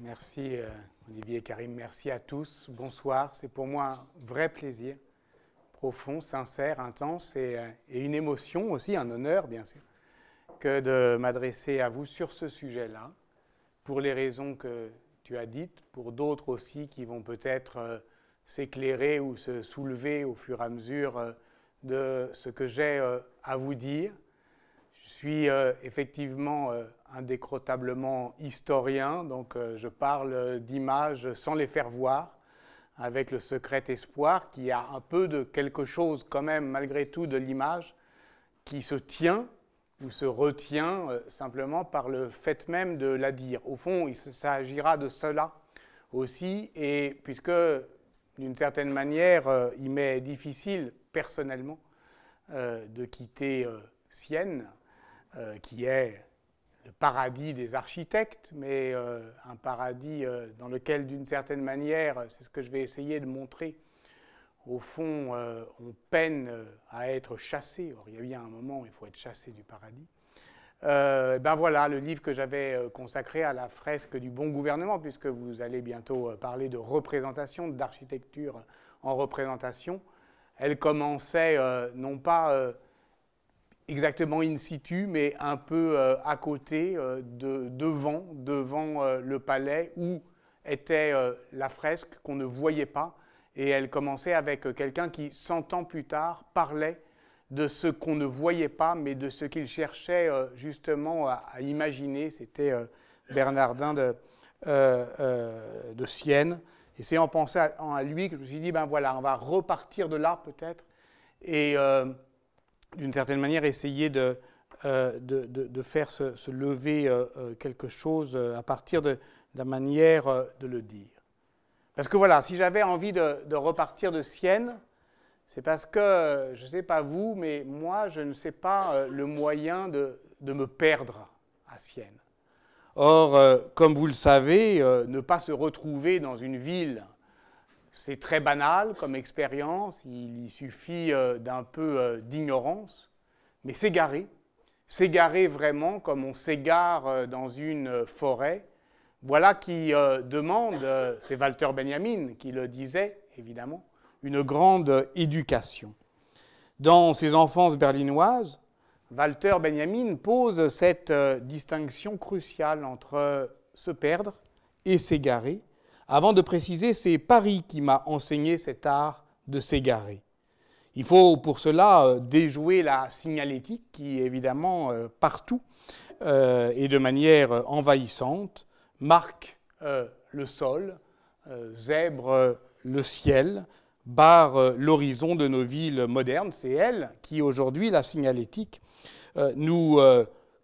Merci Olivier et Karim, merci à tous. Bonsoir, c'est pour moi un vrai plaisir, profond, sincère, intense et une émotion aussi, un honneur bien sûr, que de m'adresser à vous sur ce sujet-là, pour les raisons que tu as dites, pour d'autres aussi qui vont peut-être s'éclairer ou se soulever au fur et à mesure de ce que j'ai à vous dire. Je suis effectivement indécrotablement historien, donc je parle d'images sans les faire voir, avec le secret espoir qui a un peu de quelque chose quand même malgré tout de l'image qui se tient ou se retient simplement par le fait même de la dire. Au fond, il s'agira de cela aussi, et puisque d'une certaine manière, il m'est difficile personnellement de quitter Sienne, qui est le paradis des architectes, mais un paradis dans lequel, d'une certaine manière, c'est ce que je vais essayer de montrer, au fond, on peine à être chassé. Or, il y a bien un moment où il faut être chassé du paradis. Ben voilà, le livre que j'avais consacré à la fresque du bon gouvernement, puisque vous allez bientôt parler de représentation, d'architecture en représentation. Elle commençait non pas exactement in situ, mais un peu à côté, devant le palais où était la fresque qu'on ne voyait pas. Et elle commençait avec quelqu'un qui, 100 ans plus tard, parlait de ce qu'on ne voyait pas, mais de ce qu'il cherchait justement à imaginer. C'était Bernardin de Sienne. Et c'est en pensant à lui que je me suis dit, ben voilà, on va repartir de là peut-être. Et d'une certaine manière, essayer de faire se lever quelque chose à partir de la manière de le dire. Parce que voilà, si j'avais envie de repartir de Sienne, c'est parce que, je ne sais pas vous, mais moi, je ne sais pas le moyen de me perdre à Sienne. Or, comme vous le savez, ne pas se retrouver dans une ville, c'est très banal comme expérience, il suffit d'un peu d'ignorance, mais s'égarer vraiment comme on s'égare dans une forêt, voilà qui demande, c'est Walter Benjamin qui le disait évidemment, une grande éducation. Dans ses enfances berlinoises, Walter Benjamin pose cette distinction cruciale entre se perdre et s'égarer, avant de préciser, c'est Paris qui m'a enseigné cet art de s'égarer. Il faut pour cela déjouer la signalétique qui, évidemment, partout et de manière envahissante, marque le sol, zèbre le ciel, barre l'horizon de nos villes modernes. C'est elle qui, aujourd'hui, la signalétique, nous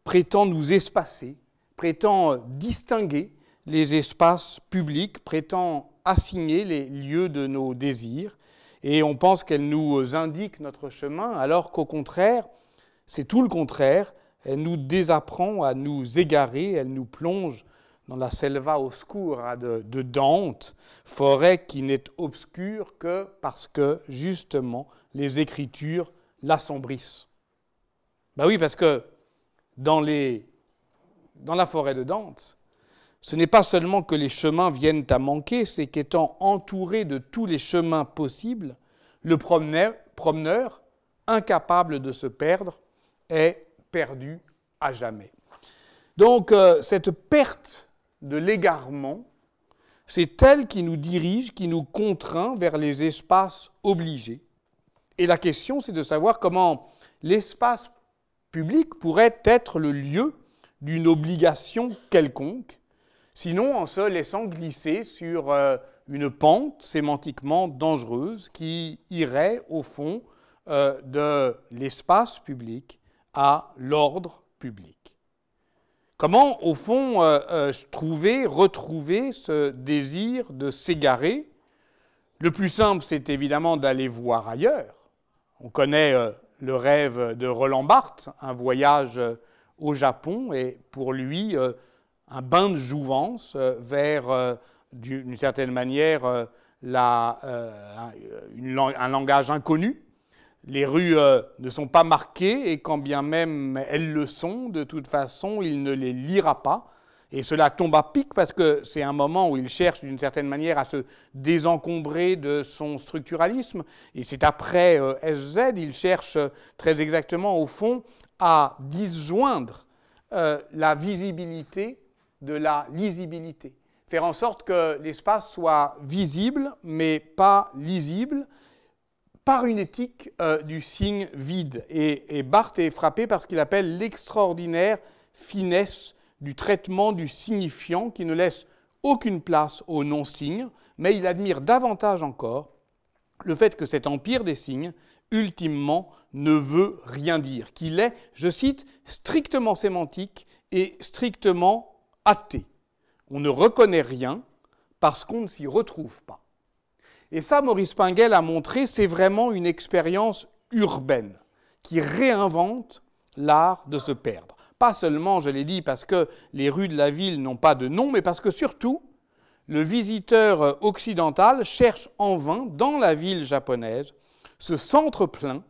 prétend nous espacer, prétend distinguer les espaces publics, prétend assigner les lieux de nos désirs, et on pense qu'elle nous indique notre chemin, alors qu'au contraire, c'est tout le contraire, elle nous désapprend à nous égarer, elle nous plonge dans la selva oscura de Dante, forêt qui n'est obscure que parce que, justement, les Écritures l'assombrissent. Ben oui, parce que dans la forêt de Dante, ce n'est pas seulement que les chemins viennent à manquer, c'est qu'étant entouré de tous les chemins possibles, le promeneur, incapable de se perdre, est perdu à jamais. Donc, cette perte de l'égarement, c'est elle qui nous dirige, qui nous contraint vers les espaces obligés. Et la question, c'est de savoir comment l'espace public pourrait être le lieu d'une obligation quelconque, sinon en se laissant glisser sur une pente sémantiquement dangereuse qui irait au fond de l'espace public à l'ordre public. Comment, au fond, retrouver ce désir de s'égarer? Le plus simple, c'est évidemment d'aller voir ailleurs. On connaît le rêve de Roland Barthes, un voyage au Japon, et pour lui, un bain de jouvence vers, d'une certaine manière, un langage inconnu. Les rues ne sont pas marquées, et quand bien même elles le sont, de toute façon, il ne les lira pas. Et cela tombe à pic parce que c'est un moment où il cherche d'une certaine manière à se désencombrer de son structuralisme. Et c'est après SZ, il cherche très exactement au fond à disjoindre la visibilité de la lisibilité. Faire en sorte que l'espace soit visible mais pas lisible par une éthique du signe vide. Et Barthes est frappé par ce qu'il appelle l'extraordinaire finesse du traitement du signifiant qui ne laisse aucune place au non-signe, mais il admire davantage encore le fait que cet empire des signes, ultimement, ne veut rien dire, qu'il est, je cite, strictement sémantique et strictement athée. On ne reconnaît rien parce qu'on ne s'y retrouve pas. Et ça, Maurice Pinguel a montré, c'est vraiment une expérience urbaine qui réinvente l'art de se perdre. Pas seulement, je l'ai dit, parce que les rues de la ville n'ont pas de nom, mais parce que surtout, le visiteur occidental cherche en vain, dans la ville japonaise, ce centre plein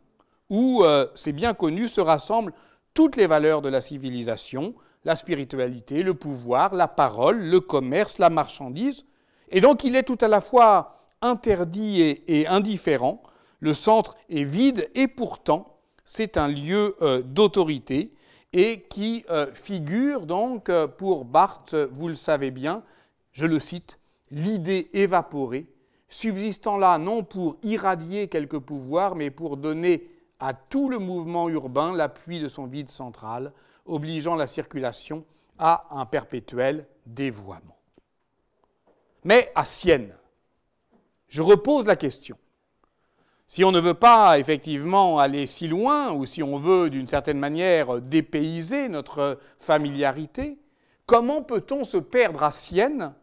où, c'est bien connu, se rassemblent toutes les valeurs de la civilisation, la spiritualité, le pouvoir, la parole, le commerce, la marchandise. Et donc il est tout à la fois interdit et indifférent. Le centre est vide et pourtant, c'est un lieu d'autorité et qui figure donc pour Barthes, vous le savez bien, je le cite, l'idée évaporée, subsistant là non pour irradier quelque pouvoir, mais pour donner à tout le mouvement urbain l'appui de son vide central, obligeant la circulation à un perpétuel dévoiement. Mais à Sienne, je repose la question. Si on ne veut pas effectivement aller si loin, ou si on veut d'une certaine manière dépayser notre familiarité, comment peut-on se perdre à Sienne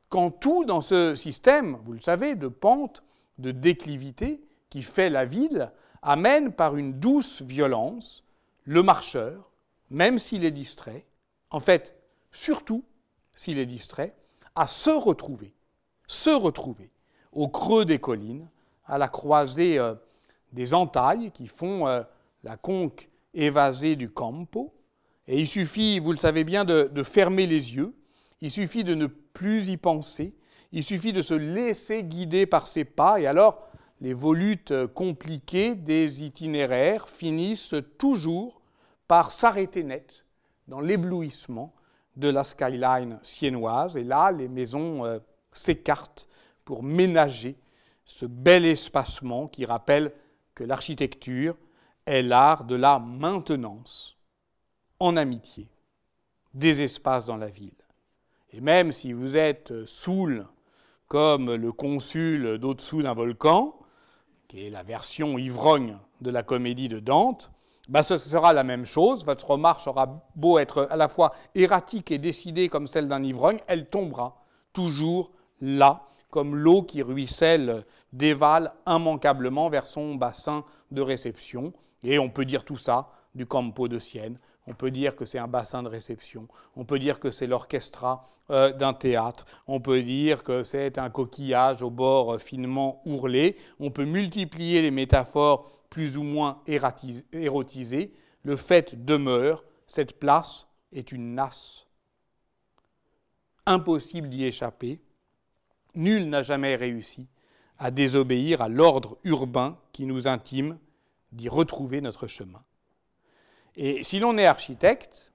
quand tout dans ce système, vous le savez, de pente, de déclivité qui fait la ville, amène par une douce violence le marcheur, même s'il est distrait, en fait, surtout s'il est distrait, à se retrouver au creux des collines, à la croisée des entailles qui font la conque évasée du Campo. Et il suffit, vous le savez bien, de fermer les yeux, il suffit de ne plus y penser, il suffit de se laisser guider par ses pas, et alors les volutes compliquées des itinéraires finissent toujours par s'arrêter net dans l'éblouissement de la skyline siennoise, et là, les maisons s'écartent pour ménager ce bel espacement qui rappelle que l'architecture est l'art de la maintenance en amitié des espaces dans la ville. Et même si vous êtes saoul comme le consul d'au-dessous d'un volcan, qui est la version ivrogne de la comédie de Dante, ce sera la même chose. Votre marche aura beau être à la fois erratique et décidée comme celle d'un ivrogne, elle tombera toujours là, comme l'eau qui ruisselle dévale immanquablement vers son bassin de réception. Et on peut dire tout ça du Campo de Sienne. On peut dire que c'est un bassin de réception. On peut dire que c'est l'orchestra d'un théâtre. On peut dire que c'est un coquillage au bord finement ourlé. On peut multiplier les métaphores plus ou moins érotisées. Le fait demeure, cette place est une nasse. Impossible d'y échapper. Nul n'a jamais réussi à désobéir à l'ordre urbain qui nous intime d'y retrouver notre chemin. Et si l'on est architecte,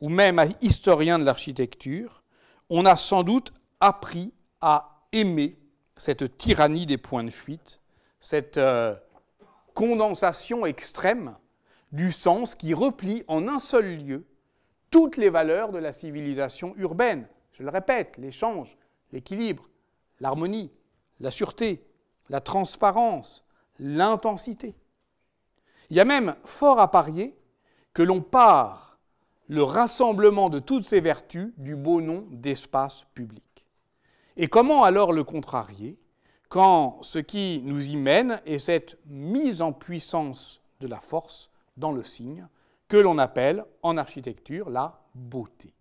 ou même historien de l'architecture, on a sans doute appris à aimer cette tyrannie des points de fuite, cette condensation extrême du sens qui replie en un seul lieu toutes les valeurs de la civilisation urbaine. Je le répète, l'échange, l'équilibre, l'harmonie, la sûreté, la transparence, l'intensité. Il y a même fort à parier que l'on part le rassemblement de toutes ces vertus du beau nom d'espace public. Et comment alors le contrarier quand ce qui nous y mène est cette mise en puissance de la force dans le signe que l'on appelle en architecture la beauté?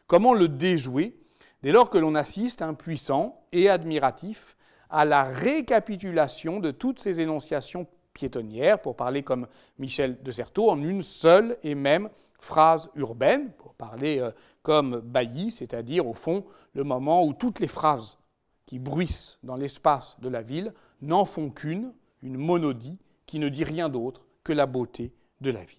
Comment le déjouer dès lors que l'on assiste impuissant et admiratif à la récapitulation de toutes ces énonciations piétonnière, pour parler comme Michel de Certeau, en une seule et même phrase urbaine, pour parler comme Bailly, c'est-à-dire au fond le moment où toutes les phrases qui bruissent dans l'espace de la ville n'en font qu'une, une monodie qui ne dit rien d'autre que la beauté de la ville.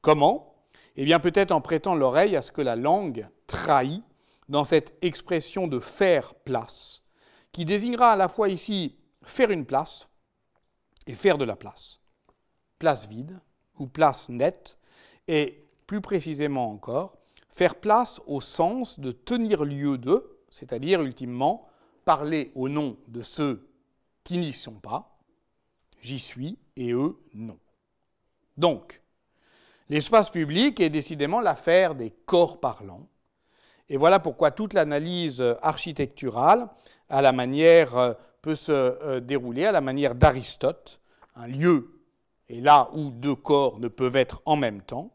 Comment ? Eh bien peut-être en prêtant l'oreille à ce que la langue trahit dans cette expression de faire place, qui désignera à la fois ici faire une place et faire de la place. Place vide ou place nette, et plus précisément encore, faire place au sens de tenir lieu de, c'est-à-dire ultimement parler au nom de ceux qui n'y sont pas, j'y suis et eux non. Donc, l'espace public est décidément l'affaire des corps parlants, et voilà pourquoi toute l'analyse architecturale à la manière, peut se dérouler à la manière d'Aristote. Un lieu est là où deux corps ne peuvent être en même temps,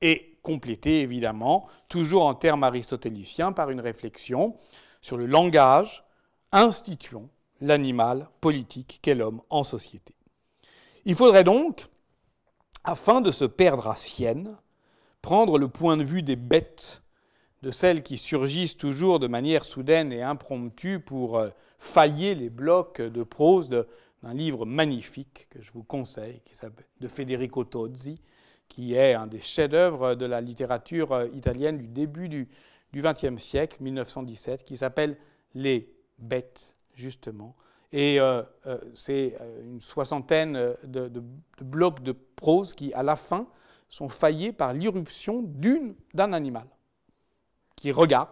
et complétée évidemment, toujours en termes aristotéliciens, par une réflexion sur le langage instituant l'animal politique qu'est l'homme en société. Il faudrait donc, afin de se perdre à Sienne, prendre le point de vue des bêtes, de celles qui surgissent toujours de manière soudaine et impromptue pour failler les blocs de prose d'un livre magnifique que je vous conseille, qui s'appelle de Federico Tozzi, qui est un des chefs-d'œuvre de la littérature italienne du début du XXe siècle, 1917, qui s'appelle « Les bêtes », justement. Et c'est une soixantaine de blocs de prose qui, à la fin, sont faillés par l'irruption d'un animal qui regarde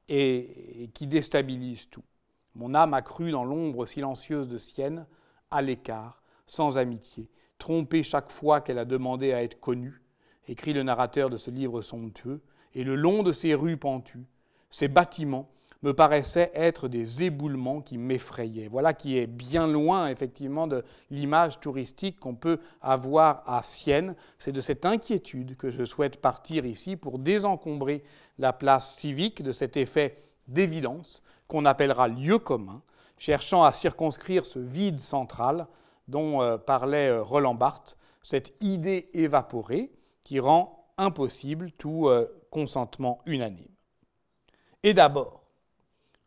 et qui déstabilise tout. Mon âme a cru dans l'ombre silencieuse de Sienne, à l'écart, sans amitié, trompée chaque fois qu'elle a demandé à être connue, écrit le narrateur de ce livre somptueux, et le long de ces rues pentues, ces bâtiments me paraissaient être des éboulements qui m'effrayaient. Voilà qui est bien loin, effectivement, de l'image touristique qu'on peut avoir à Sienne. C'est de cette inquiétude que je souhaite partir ici pour désencombrer la place civique de cet effet d'évidence qu'on appellera lieu commun, cherchant à circonscrire ce vide central dont parlait Roland Barthes, cette idée évaporée qui rend impossible tout consentement unanime. Et d'abord,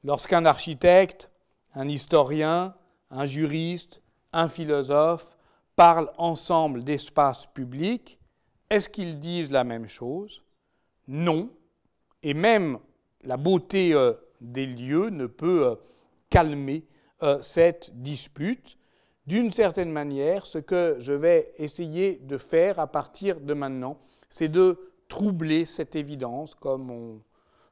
lorsqu'un architecte, un historien, un juriste, un philosophe parlent ensemble d'espace public, est-ce qu'ils disent la même chose ? Non. Et même la beauté des lieux ne peut calmer cette dispute. D'une certaine manière, ce que je vais essayer de faire à partir de maintenant, c'est de troubler cette évidence comme on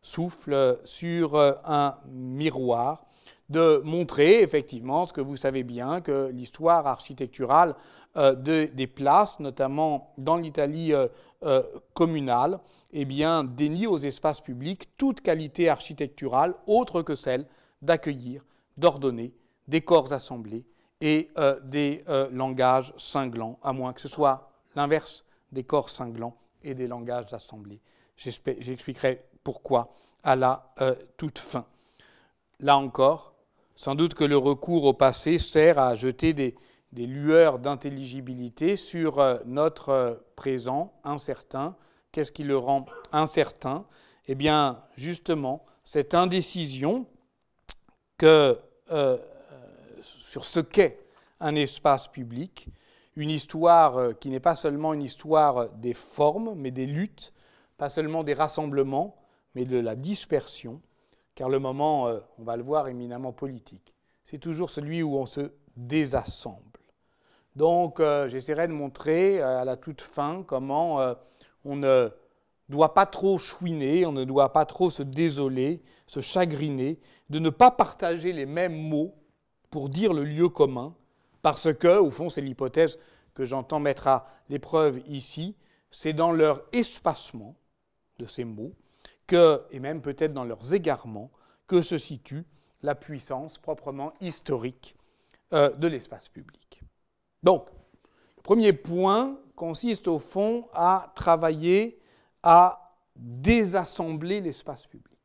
souffle sur un miroir, de montrer effectivement ce que vous savez bien, que l'histoire architecturale des places, notamment dans l'Italie communale, eh bien, dénie aux espaces publics toute qualité architecturale autre que celle d'accueillir, d'ordonner des corps assemblés et des langages cinglants, à moins que ce soit l'inverse des corps cinglants et des langages assemblés. J'expliquerai pourquoi à la toute fin. Là encore, sans doute que le recours au passé sert à jeter des lueurs d'intelligibilité sur notre présent incertain. Qu'est-ce qui le rend incertain ? Eh bien, justement, cette indécision sur ce qu'est un espace public, une histoire qui n'est pas seulement une histoire des formes, mais des luttes, pas seulement des rassemblements, mais de la dispersion, car le moment, on va le voir, éminemment politique, c'est toujours celui où on se désassemble. Donc, j'essaierai de montrer à la toute fin comment on ne doit pas trop chouiner, on ne doit pas trop se désoler, se chagriner, de ne pas partager les mêmes mots pour dire le lieu commun, parce que, au fond, c'est l'hypothèse que j'entends mettre à l'épreuve ici, c'est dans leur espacement de ces mots, et même peut-être dans leurs égarements, que se situe la puissance proprement historique de l'espace public. Donc, le premier point consiste au fond à travailler à désassembler l'espace public.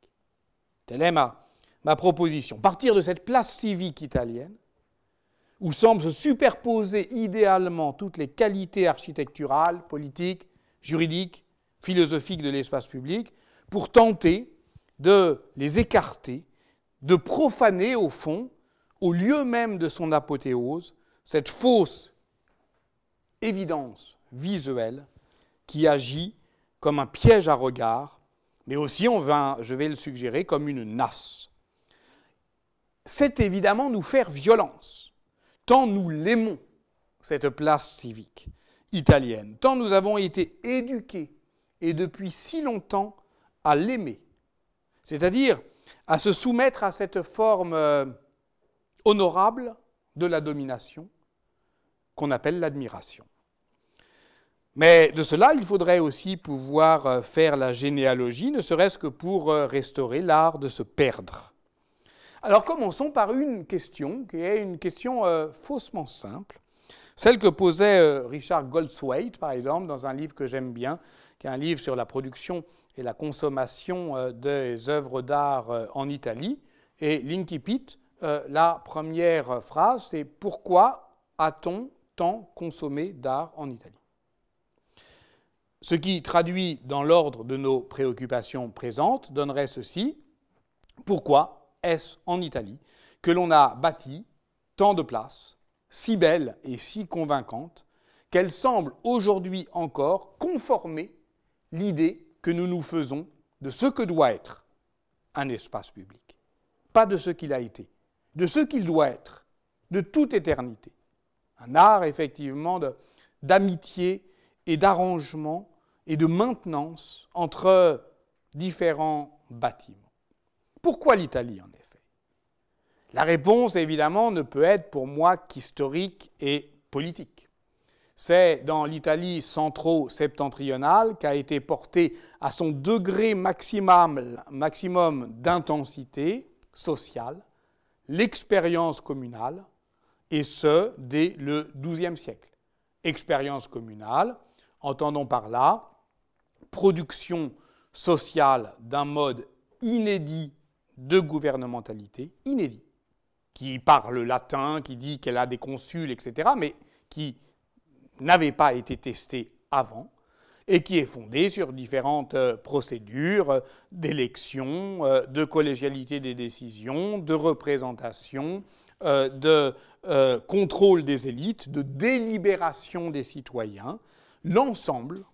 Telle est ma proposition. Partir de cette place civique italienne, où semblent se superposer idéalement toutes les qualités architecturales, politiques, juridiques, philosophiques de l'espace public, pour tenter de les écarter, de profaner au fond, au lieu même de son apothéose, cette fausse évidence visuelle qui agit comme un piège à regard, mais aussi, je vais le suggérer, comme une nasse. C'est évidemment nous faire violence, tant nous l'aimons, cette place civique italienne, tant nous avons été éduqués, et depuis si longtemps, à l'aimer, c'est-à-dire à se soumettre à cette forme honorable de la domination qu'on appelle l'admiration. Mais de cela, il faudrait aussi pouvoir faire la généalogie, ne serait-ce que pour restaurer l'art de se perdre. Alors commençons par une question, qui est une question faussement simple, celle que posait Richard Goldswaite, par exemple, dans un livre que j'aime bien, qui est un livre sur la production et la consommation des œuvres d'art en Italie. Et l'incipit, la première phrase, c'est « Pourquoi a-t-on tant consommé d'art en Italie ?» Ce qui traduit dans l'ordre de nos préoccupations présentes donnerait ceci. Pourquoi est-ce en Italie que l'on a bâti tant de places, si belles et si convaincantes, qu'elles semblent aujourd'hui encore conformer l'idée que nous nous faisons de ce que doit être un espace public. Pas de ce qu'il a été, de ce qu'il doit être, de toute éternité. Un art, effectivement, d'amitié et d'arrangement et de maintenance entre différents bâtiments. Pourquoi l'Italie, en effet? La réponse, évidemment, ne peut être pour moi qu'historique et politique. C'est dans l'Italie centro-septentrionale qu'a été porté à son degré maximum d'intensité sociale l'expérience communale, et ce, dès le XIIe siècle. Expérience communale, entendons par là production sociale d'un mode inédit de gouvernementalité, inédit, qui parle latin, qui dit qu'elle a des consuls, etc., mais qui n'avait pas été testé avant, et qui est fondé sur différentes procédures d'élection, de collégialité des décisions, de représentation, de contrôle des élites, de délibération des citoyens, l'ensemble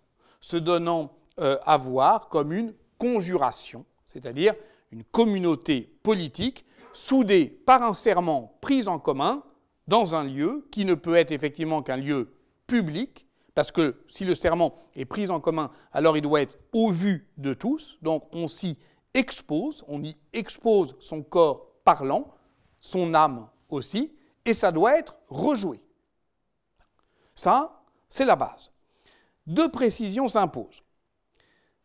se donnant à voir comme une conjuration, c'est-à-dire une communauté politique soudée par un serment pris en commun dans un lieu qui ne peut être effectivement qu'un lieu public, parce que si le serment est pris en commun, alors il doit être au vu de tous, donc on s'y expose, on y expose son corps parlant, son âme aussi, et ça doit être rejoué. Ça, c'est la base. Deux précisions s'imposent.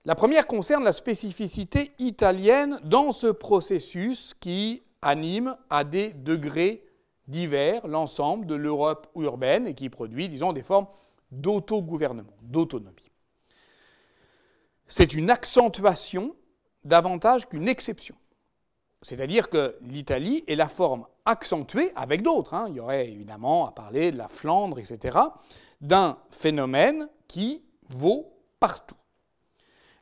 La première concerne la spécificité italienne dans ce processus qui anime à des degrés divers l'ensemble de l'Europe urbaine et qui produit, disons, des formes d'autogouvernement, d'autonomie. C'est une accentuation davantage qu'une exception. C'est-à-dire que l'Italie est la forme accentuée, avec d'autres, il y aurait évidemment à parler de la Flandre, etc., d'un phénomène qui vaut partout.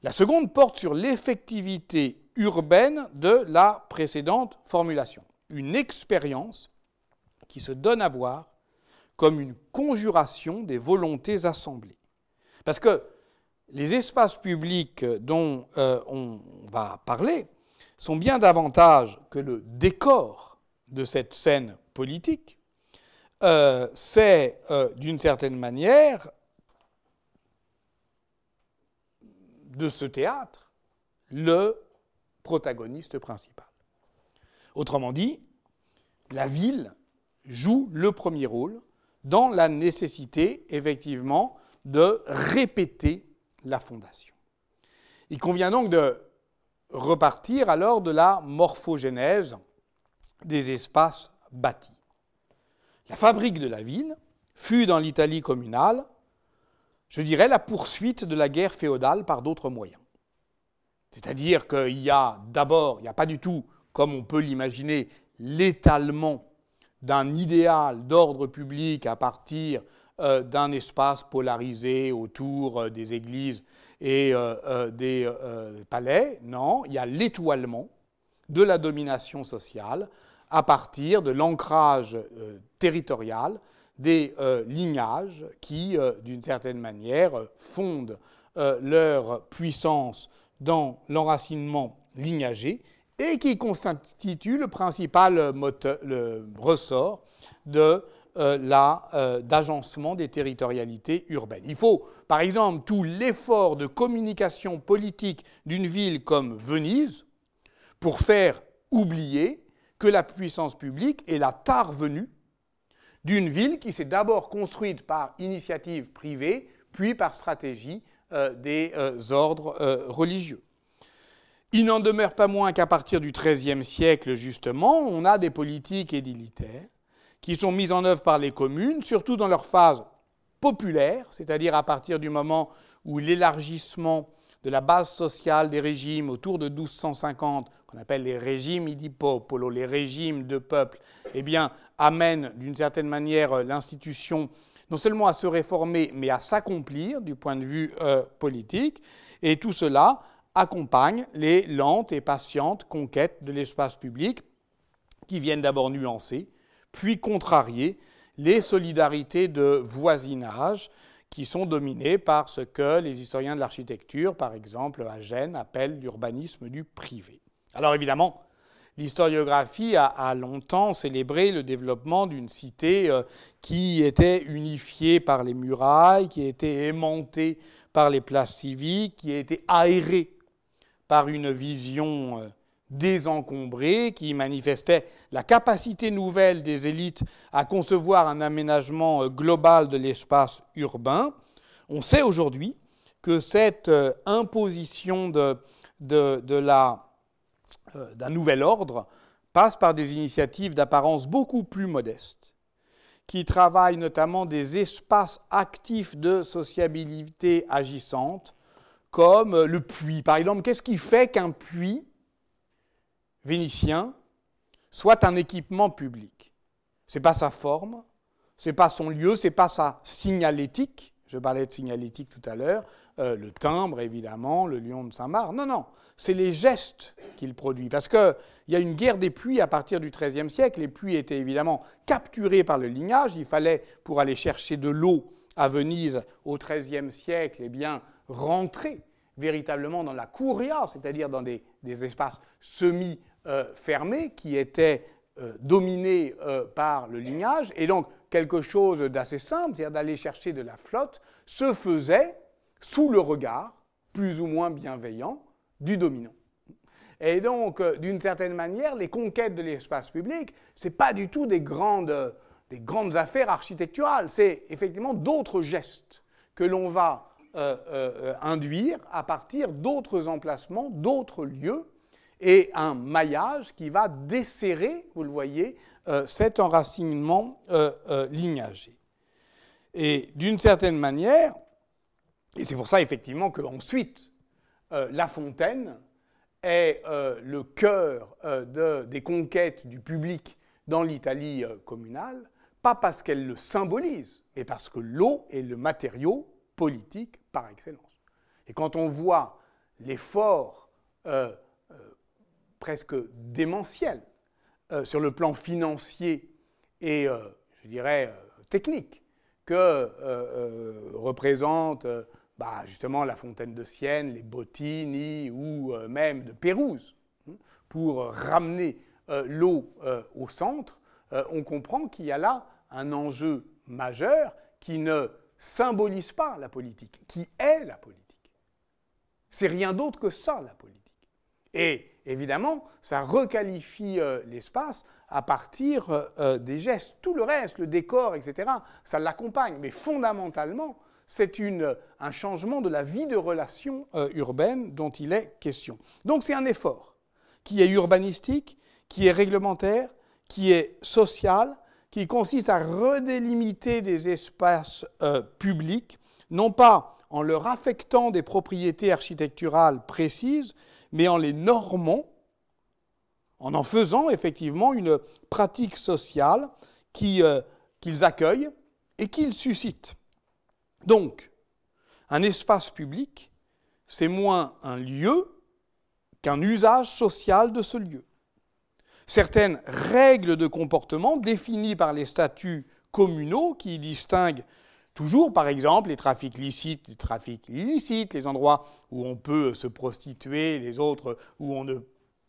La seconde porte sur l'effectivité urbaine de la précédente formulation. Une expérience qui se donne à voir comme une conjuration des volontés assemblées. Parce que les espaces publics dont on va parler sont bien davantage que le décor de cette scène politique. C'est, d'une certaine manière, de ce théâtre, le protagoniste principal. Autrement dit, la ville joue le premier rôle dans la nécessité, effectivement, de répéter la fondation. Il convient donc de repartir alors de la morphogénèse des espaces bâtis. La fabrique de la ville fut dans l'Italie communale, je dirais, la poursuite de la guerre féodale par d'autres moyens. C'est-à-dire qu'il y a d'abord, il n'y a pas du tout, comme on peut l'imaginer, l'étalement d'un idéal d'ordre public à partir d'un espace polarisé autour des églises et des palais. Non, il y a l'étoilement de la domination sociale à partir de l'ancrage territorial des lignages qui, d'une certaine manière, fondent leur puissance dans l'enracinement lignager et qui constituent le principal le ressort de d'agencement des territorialités urbaines. Il faut, par exemple, tout l'effort de communication politique d'une ville comme Venise pour faire oublier que la puissance publique est la tare venue d'une ville qui s'est d'abord construite par initiative privée, puis par stratégie des ordres religieux. Il n'en demeure pas moins qu'à partir du XIIIe siècle, justement, on a des politiques édilitaires qui sont mises en œuvre par les communes, surtout dans leur phase populaire, c'est-à-dire à partir du moment où l'élargissement de la base sociale des régimes autour de 1250, qu'on appelle les régimes di popolo, les régimes de peuple, eh bien, amène d'une certaine manière l'institution non seulement à se réformer, mais à s'accomplir du point de vue politique. Et tout cela accompagne les lentes et patientes conquêtes de l'espace public qui viennent d'abord nuancer, puis contrarier les solidarités de voisinage qui sont dominées par ce que les historiens de l'architecture, par exemple à Gênes, appellent l'urbanisme du privé. Alors évidemment, l'historiographie a longtemps célébré le développement d'une cité qui était unifiée par les murailles, qui était aimantée par les places civiques, qui était aérée par une vision désencombrée, qui manifestait la capacité nouvelle des élites à concevoir un aménagement global de l'espace urbain. On sait aujourd'hui que cette imposition d'un nouvel ordre passe par des initiatives d'apparence beaucoup plus modestes, qui travaillent notamment des espaces actifs de sociabilité agissante, comme le puits. Par exemple, qu'est-ce qui fait qu'un puits vénitien soit un équipement public? Ce n'est pas sa forme, ce n'est pas son lieu, ce n'est pas sa signalétique. Je parlais de signalétique tout à l'heure, le timbre évidemment, le lion de Saint-Marc. Non, non, c'est les gestes qu'il produit. Parce qu'il y a une guerre des puits à partir du XIIIe siècle. Les puits étaient évidemment capturés par le lignage. Il fallait, pour aller chercher de l'eau à Venise au XIIIe siècle, eh bien, rentrer véritablement dans la curia, c'est-à-dire dans des espaces semi-fermés qui étaient dominés par le lignage. Et donc, quelque chose d'assez simple, c'est-à-dire d'aller chercher de la flotte, se faisait sous le regard, plus ou moins bienveillant, du dominant. Et donc, d'une certaine manière, les conquêtes de l'espace public, ce n'est pas du tout des grandes affaires architecturales, c'est effectivement d'autres gestes que l'on va induire à partir d'autres emplacements, d'autres lieux, et un maillage qui va desserrer, vous le voyez, cet enracinement lignager. Et d'une certaine manière, et c'est pour ça effectivement qu'ensuite, La Fontaine est le cœur des conquêtes du public dans l'Italie communale, pas parce qu'elle le symbolise, mais parce que l'eau est le matériau politique par excellence. Et quand on voit l'effort presque démentiel sur le plan financier et, je dirais, technique que représente justement la Fontaine de Sienne, les Bottini ou même de Pérouse, pour ramener l'eau au centre, on comprend qu'il y a là un enjeu majeur qui ne symbolise pas la politique, qui est la politique. C'est rien d'autre que ça, la politique. Et évidemment, ça requalifie l'espace à partir des gestes. Tout le reste, le décor, etc., ça l'accompagne. Mais fondamentalement, c'est un changement de la vie de relation urbaine dont il est question. Donc c'est un effort qui est urbanistique, qui est réglementaire, qui est social, qui consiste à redélimiter des espaces publics, non pas en leur affectant des propriétés architecturales précises, mais en les normant, en faisant effectivement une pratique sociale qu'ils accueillent et qu'ils suscitent. Donc, un espace public, c'est moins un lieu qu'un usage social de ce lieu. Certaines règles de comportement définies par les statuts communaux qui distinguent toujours, par exemple, les trafics licites, les trafics illicites, les endroits où on peut se prostituer, les autres où on ne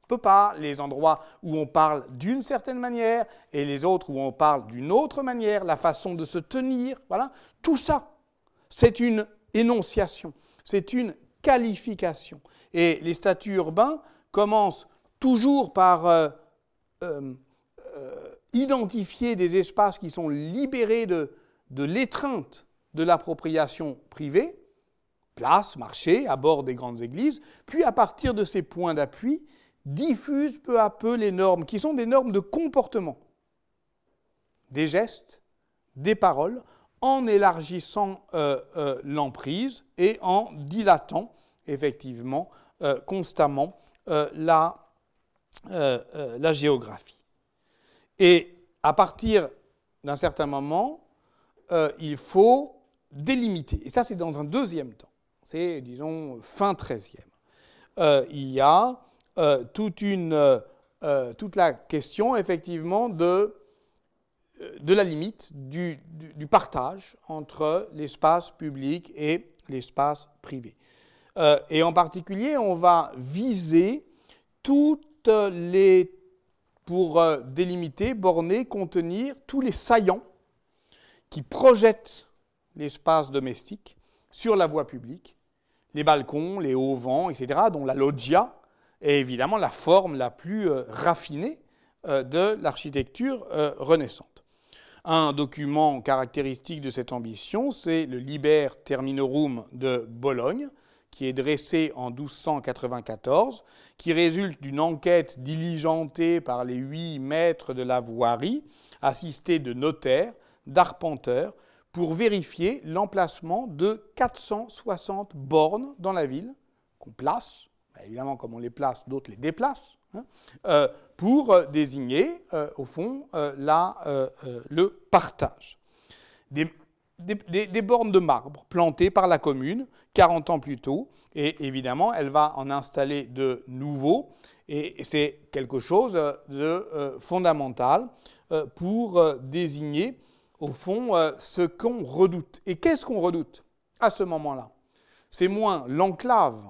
peut pas, les endroits où on parle d'une certaine manière et les autres où on parle d'une autre manière, la façon de se tenir, voilà. Tout ça, c'est une énonciation, c'est une qualification. Et les statuts urbains commencent toujours par identifier des espaces qui sont libérés de l'étreinte de l'appropriation privée, places, marchés, à bord des grandes églises, puis à partir de ces points d'appui, diffusent peu à peu les normes, qui sont des normes de comportement, des gestes, des paroles, en élargissant l'emprise et en dilatant effectivement constamment la géographie. Et à partir d'un certain moment, il faut délimiter. Et ça, c'est dans un deuxième temps. C'est, disons, fin XIIIe. Il y a toute la question, effectivement, de la limite du partage entre l'espace public et l'espace privé. Et en particulier, on va viser toutes les, pour délimiter, borner, contenir tous les saillants qui projettent l'espace domestique sur la voie publique, les balcons, les auvents, etc., dont la loggia est évidemment la forme la plus raffinée de l'architecture renaissante. Un document caractéristique de cette ambition, c'est le Liber Terminorum de Bologne, qui est dressé en 1294, qui résulte d'une enquête diligentée par les 8 maîtres de la voirie, assistés de notaires, d'arpenteurs, pour vérifier l'emplacement de 460 bornes dans la ville, qu'on place, évidemment comme on les place, d'autres les déplacent, pour désigner, au fond, le partage. Des bornes de marbre plantées par la commune 40 ans plus tôt, et évidemment, elle va en installer de nouveaux, et c'est quelque chose de fondamental pour désigner, au fond, ce qu'on redoute. Et qu'est-ce qu'on redoute à ce moment-là? C'est moins l'enclave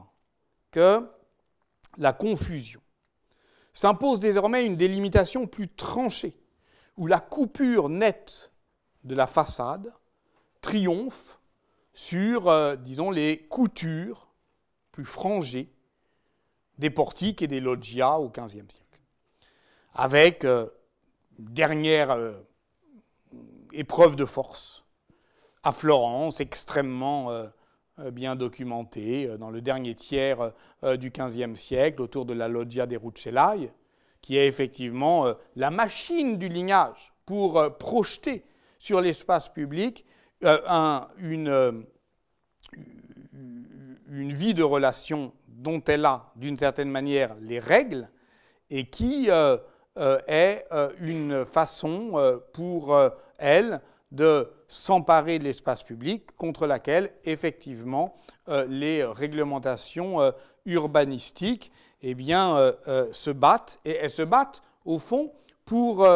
que la confusion. S'impose désormais une délimitation plus tranchée, où la coupure nette de la façade triomphe sur, disons, les coutures plus frangées des portiques et des loggias au XVe siècle. Avec une dernière épreuve de force à Florence, extrêmement bien documentée, dans le dernier tiers du XVe siècle, autour de la loggia des Rucellai, qui est effectivement la machine du lignage pour projeter sur l'espace public une vie de relation dont elle a, d'une certaine manière, les règles, et qui est une façon pour elle de s'emparer de l'espace public contre laquelle, effectivement, les réglementations urbanistiques eh bien, se battent. Et elles se battent, au fond, pour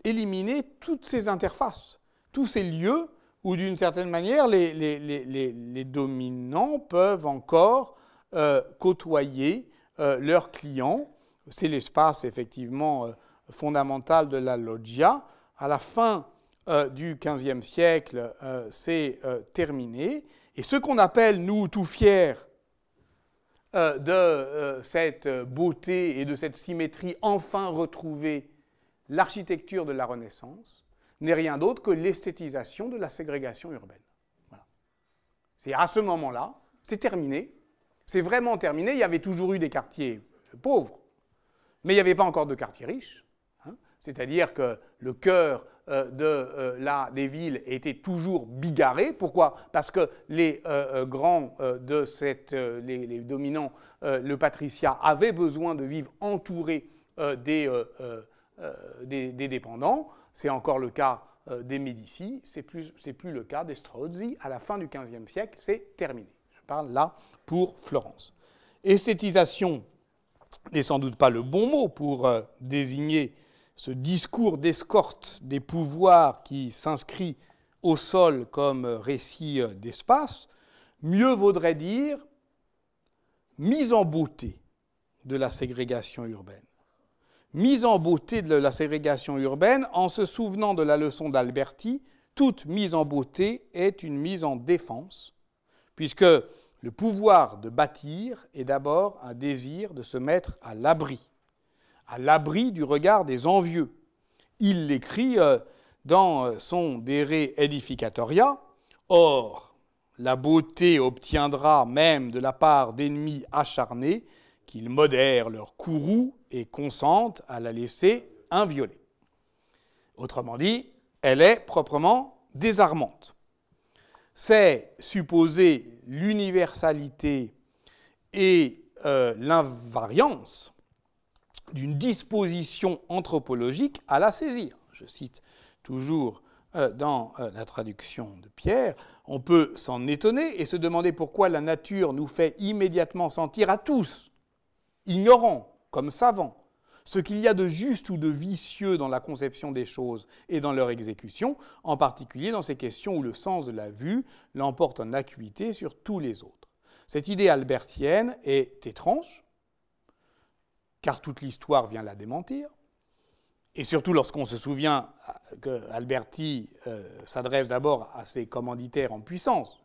éliminer toutes ces interfaces, tous ces lieux où, d'une certaine manière, les dominants peuvent encore côtoyer leurs clients. C'est l'espace, effectivement, fondamental de la loggia. À la fin du XVe siècle, c'est terminé. Et ce qu'on appelle, nous, tout fiers de cette beauté et de cette symétrie enfin retrouvée, l'architecture de la Renaissance, n'est rien d'autre que l'esthétisation de la ségrégation urbaine. Voilà. C'est à ce moment-là, c'est terminé. C'est vraiment terminé. Il y avait toujours eu des quartiers pauvres, mais il n'y avait pas encore de quartiers riches. C'est-à-dire que le cœur des villes était toujours bigarré. Pourquoi? Parce que les grands les dominants, le patriciat, avaient besoin de vivre entourés des des dépendants. C'est encore le cas des Médicis, c'est plus le cas des Strozzi. À la fin du XVe siècle, c'est terminé. Je parle là pour Florence. Esthétisation n'est sans doute pas le bon mot pour désigner ce discours d'escorte des pouvoirs qui s'inscrit au sol comme récit d'espace. Mieux vaudrait dire mise en beauté de la ségrégation urbaine. Mise en beauté de la ségrégation urbaine en se souvenant de la leçon d'Alberti, toute mise en beauté est une mise en défense, puisque le pouvoir de bâtir est d'abord un désir de se mettre à l'abri du regard des envieux. Il l'écrit dans son De Re Edificatoria. Or, la beauté obtiendra même de la part d'ennemis acharnés qu'ils modèrent leur courroux et consentent à la laisser inviolée. Autrement dit, elle est proprement désarmante. C'est supposer l'universalité et l'invariance d'une disposition anthropologique à la saisir. Je cite toujours dans la traduction de Pierre, on peut s'en étonner et se demander pourquoi la nature nous fait immédiatement sentir à tous, ignorants comme savants, ce qu'il y a de juste ou de vicieux dans la conception des choses et dans leur exécution, en particulier dans ces questions où le sens de la vue l'emporte en acuité sur tous les autres. Cette idée albertienne est étrange, car toute l'histoire vient la démentir, et surtout lorsqu'on se souvient qu'Alberti s'adresse d'abord à ses commanditaires en puissance,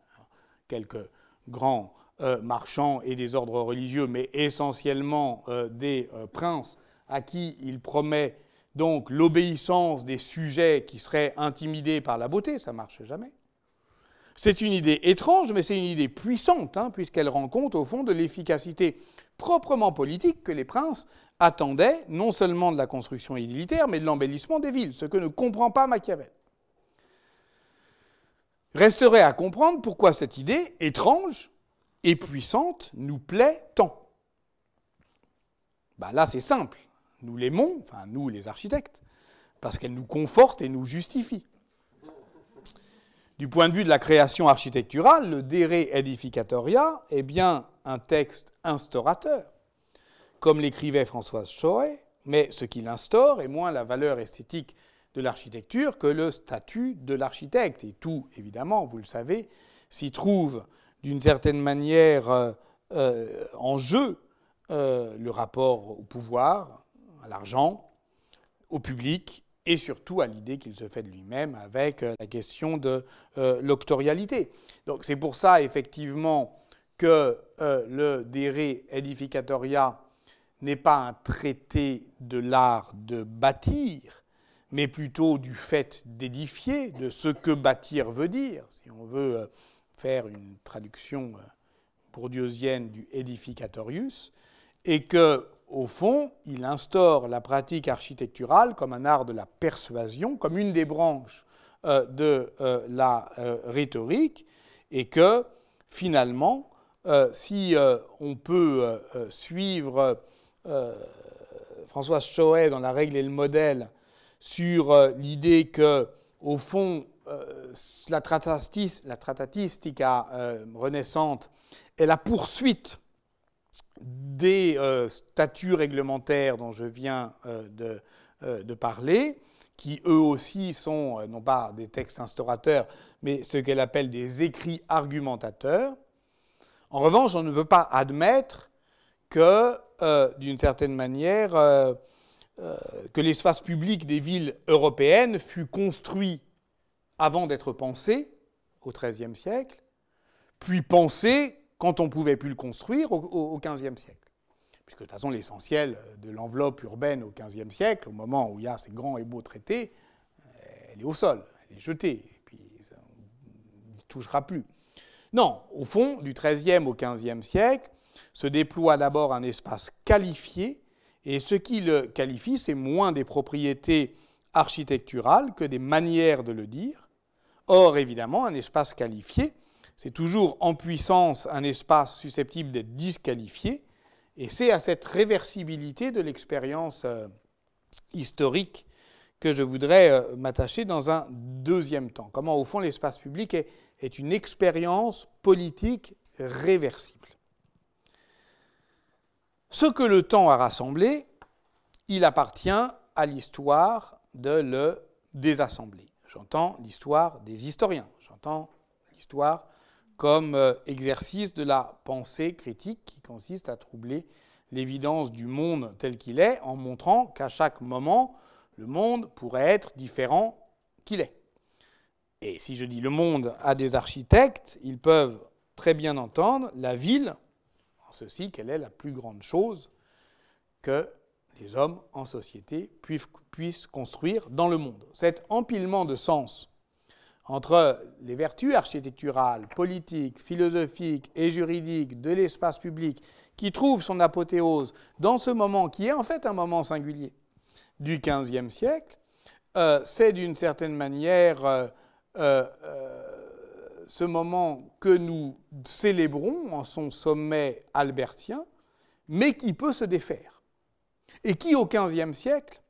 quelques grands marchands et des ordres religieux, mais essentiellement des princes à qui il promet donc l'obéissance des sujets qui seraient intimidés par la beauté, ça ne marche jamais. C'est une idée étrange, mais c'est une idée puissante, puisqu'elle rend compte, au fond, de l'efficacité proprement politique que les princes attendaient, non seulement de la construction édilitaire, mais de l'embellissement des villes, ce que ne comprend pas Machiavel. Resterait à comprendre pourquoi cette idée, étrange et puissante, nous plaît tant. Là, c'est simple. Nous l'aimons, enfin nous les architectes, parce qu'elle nous conforte et nous justifie. Du point de vue de la création architecturale, le De Re Edificatoria est bien un texte instaurateur, comme l'écrivait Françoise Schoet, mais ce qu'il instaure est moins la valeur esthétique de l'architecture que le statut de l'architecte. Et tout, évidemment, vous le savez, s'y trouve d'une certaine manière en jeu le rapport au pouvoir, à l'argent, au public, et surtout à l'idée qu'il se fait de lui-même avec la question de l'octorialité. Donc c'est pour ça, effectivement, que le De Re Edificatoria n'est pas un traité de l'art de bâtir, mais plutôt du fait d'édifier, de ce que bâtir veut dire, si on veut faire une traduction bourdieusienne du Edificatorius, et que, au fond, il instaure la pratique architecturale comme un art de la persuasion, comme une des branches de la rhétorique, et que, finalement, si on peut suivre Françoise Schoet dans La règle et le modèle sur l'idée que, au fond, la tratatistica renaissante est la poursuite des statuts réglementaires dont je viens de parler, qui eux aussi sont non pas des textes instaurateurs, mais ce qu'elle appelle des écrits argumentateurs. En revanche, on ne peut pas admettre que, d'une certaine manière, que l'espace public des villes européennes fut construit avant d'être pensé, au XIIIe siècle, puis pensé quand on ne pouvait plus le construire au XVe siècle. Puisque de toute façon, l'essentiel de l'enveloppe urbaine au XVe siècle, au moment où il y a ces grands et beaux traités, elle est au sol, elle est jetée, et puis on n'y touchera plus. Non, au fond, du XIIIe au XVe siècle, se déploie d'abord un espace qualifié, et ce qui le qualifie, c'est moins des propriétés architecturales que des manières de le dire. Or, évidemment, un espace qualifié, c'est toujours en puissance un espace susceptible d'être disqualifié, et c'est à cette réversibilité de l'expérience historique que je voudrais m'attacher dans un deuxième temps. Comment, au fond, l'espace public est une expérience politique réversible. Ce que le temps a rassemblé, il appartient à l'histoire de le désassembler. J'entends l'histoire des historiens, j'entends l'histoire comme exercice de la pensée critique qui consiste à troubler l'évidence du monde tel qu'il est en montrant qu'à chaque moment, le monde pourrait être différent qu'il est. Et si je dis le monde a des architectes, ils peuvent très bien entendre la ville, en ceci qu'elle est la plus grande chose que les hommes en société puissent construire dans le monde. Cet empilement de sens entre les vertus architecturales, politiques, philosophiques et juridiques de l'espace public qui trouve son apothéose dans ce moment qui est en fait un moment singulier du XVe siècle, c'est d'une certaine manière ce moment que nous célébrons en son sommet albertien, mais qui peut se défaire. Et qui, au XVe siècle,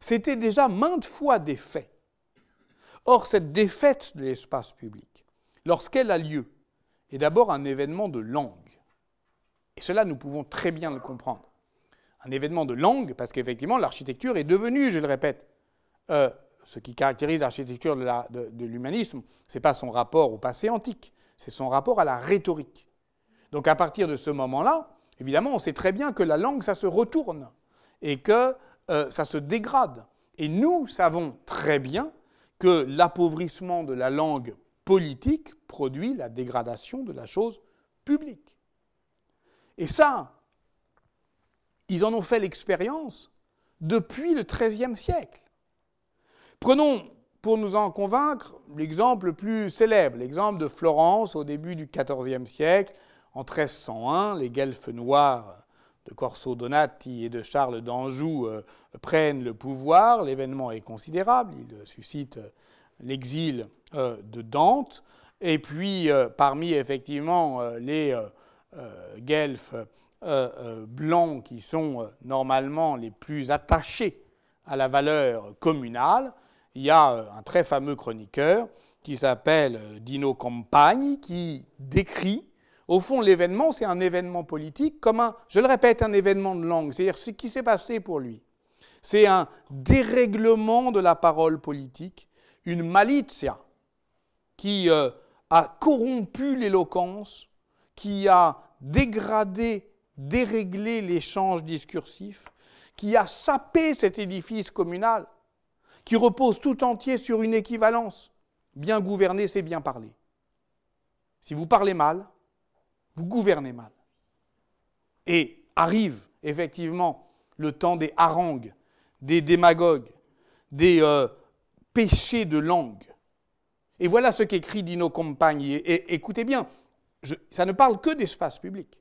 s'était déjà maintes fois défait. Or, cette défaite de l'espace public, lorsqu'elle a lieu, est d'abord un événement de langue. Et cela, nous pouvons très bien le comprendre. Un événement de langue, parce qu'effectivement, l'architecture est devenue, je le répète, ce qui caractérise l'architecture de l'humanisme, ce n'est pas son rapport au passé antique, c'est son rapport à la rhétorique. Donc à partir de ce moment-là, évidemment, on sait très bien que la langue, ça se retourne et que ça se dégrade. Et nous savons très bien que l'appauvrissement de la langue politique produit la dégradation de la chose publique. Et ça, ils en ont fait l'expérience depuis le XIIIe siècle. Prenons, pour nous en convaincre, l'exemple le plus célèbre, l'exemple de Florence au début du XIVe siècle. En 1301, les guelfes noirs de Corso Donati et de Charles d'Anjou prennent le pouvoir. L'événement est considérable, il suscite l'exil de Dante. Et puis, parmi effectivement les guelfes blancs qui sont normalement les plus attachés à la valeur communale, il y a un très fameux chroniqueur qui s'appelle Dino Campagni qui décrit, au fond, l'événement, c'est un événement politique comme je le répète, un événement de langue. C'est-à-dire ce qui s'est passé pour lui. C'est un dérèglement de la parole politique, une malizia qui a corrompu l'éloquence, qui a dégradé, déréglé l'échange discursif, qui a sapé cet édifice communal, qui repose tout entier sur une équivalence. Bien gouverner, c'est bien parler. Si vous parlez mal, vous gouvernez mal. Et arrive effectivement le temps des harangues, des démagogues, des péchés de langue. Et voilà ce qu'écrit Dino Campagni. Et écoutez bien, ça ne parle que d'espace public,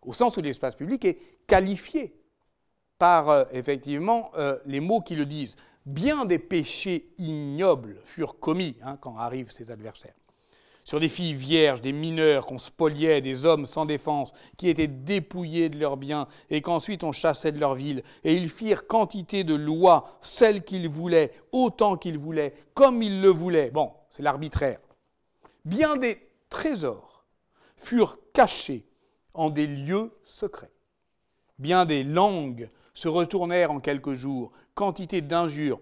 au sens où l'espace public est qualifié par effectivement les mots qui le disent. Bien des péchés ignobles furent commis quand arrivent ses adversaires. Sur des filles vierges, des mineurs qu'on spoliait, des hommes sans défense qui étaient dépouillés de leurs biens et qu'ensuite on chassait de leur ville. Et ils firent quantité de lois, celles qu'ils voulaient, autant qu'ils voulaient, comme ils le voulaient. Bon, c'est l'arbitraire. Bien des trésors furent cachés en des lieux secrets. Bien des langues se retournèrent en quelques jours. Quantité d'injures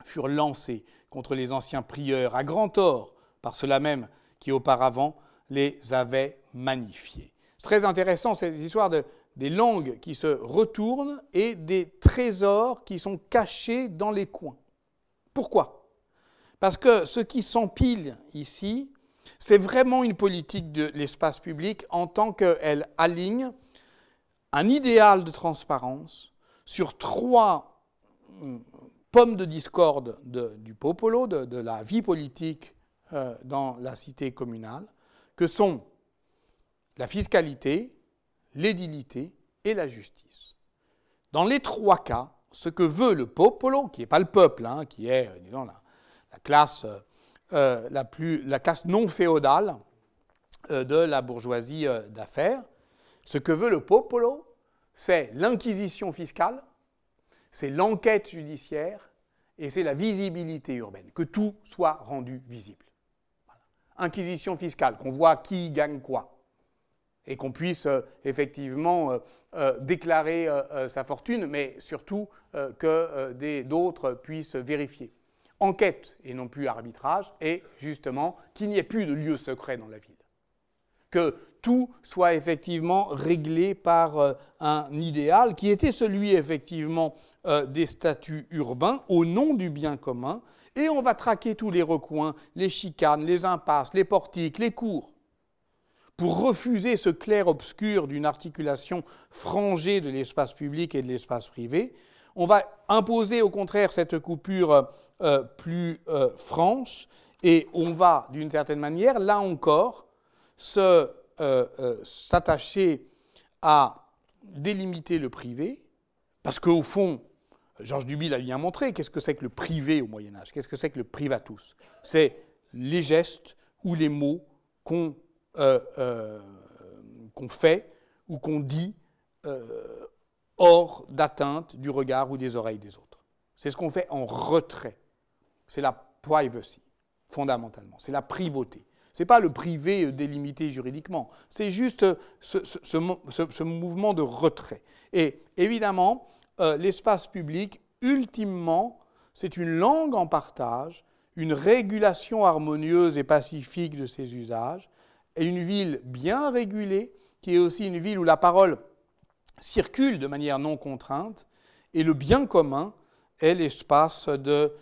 furent lancées contre les anciens prieurs, à grand tort, par ceux-là même qui auparavant les avaient magnifiés. C'est très intéressant, cette histoire des langues qui se retournent et des trésors qui sont cachés dans les coins. Pourquoi ? Parce que ce qui s'empile ici, c'est vraiment une politique de l'espace public en tant qu'elle aligne un idéal de transparence sur 3 pommes de discorde du popolo, de la vie politique dans la cité communale, que sont la fiscalité, l'édilité et la justice. Dans les 3 cas, ce que veut le popolo, qui n'est pas le peuple, qui est disons, la classe non féodale de la bourgeoisie d'affaires, ce que veut le popolo, c'est l'inquisition fiscale, c'est l'enquête judiciaire et c'est la visibilité urbaine, que tout soit rendu visible. Voilà. Inquisition fiscale, qu'on voit qui gagne quoi, et qu'on puisse effectivement déclarer sa fortune, mais surtout que d'autres puissent vérifier. Enquête et non plus arbitrage, et justement qu'il n'y ait plus de lieu secret dans la ville. Que tout soit effectivement réglé par un idéal qui était celui effectivement des statuts urbains au nom du bien commun, et on va traquer tous les recoins, les chicanes, les impasses, les portiques, les cours, pour refuser ce clair-obscur d'une articulation frangée de l'espace public et de l'espace privé. On va imposer au contraire cette coupure plus franche, et on va d'une certaine manière, là encore, s'attacher à délimiter le privé, parce qu'au fond, Georges Duby l'a bien montré, qu'est-ce que c'est que le privé au Moyen-Âge? Qu'est-ce que c'est que le privatus? C'est les gestes ou les mots qu'on fait ou qu'on dit hors d'atteinte du regard ou des oreilles des autres. C'est ce qu'on fait en retrait. C'est la privacy, fondamentalement. C'est la privauté. Ce n'est pas le privé délimité juridiquement. C'est juste ce mouvement de retrait. Et évidemment, l'espace public, ultimement, c'est une langue en partage, une régulation harmonieuse et pacifique de ses usages, et une ville bien régulée, qui est aussi une ville où la parole circule de manière non contrainte, et le bien commun est l'espace de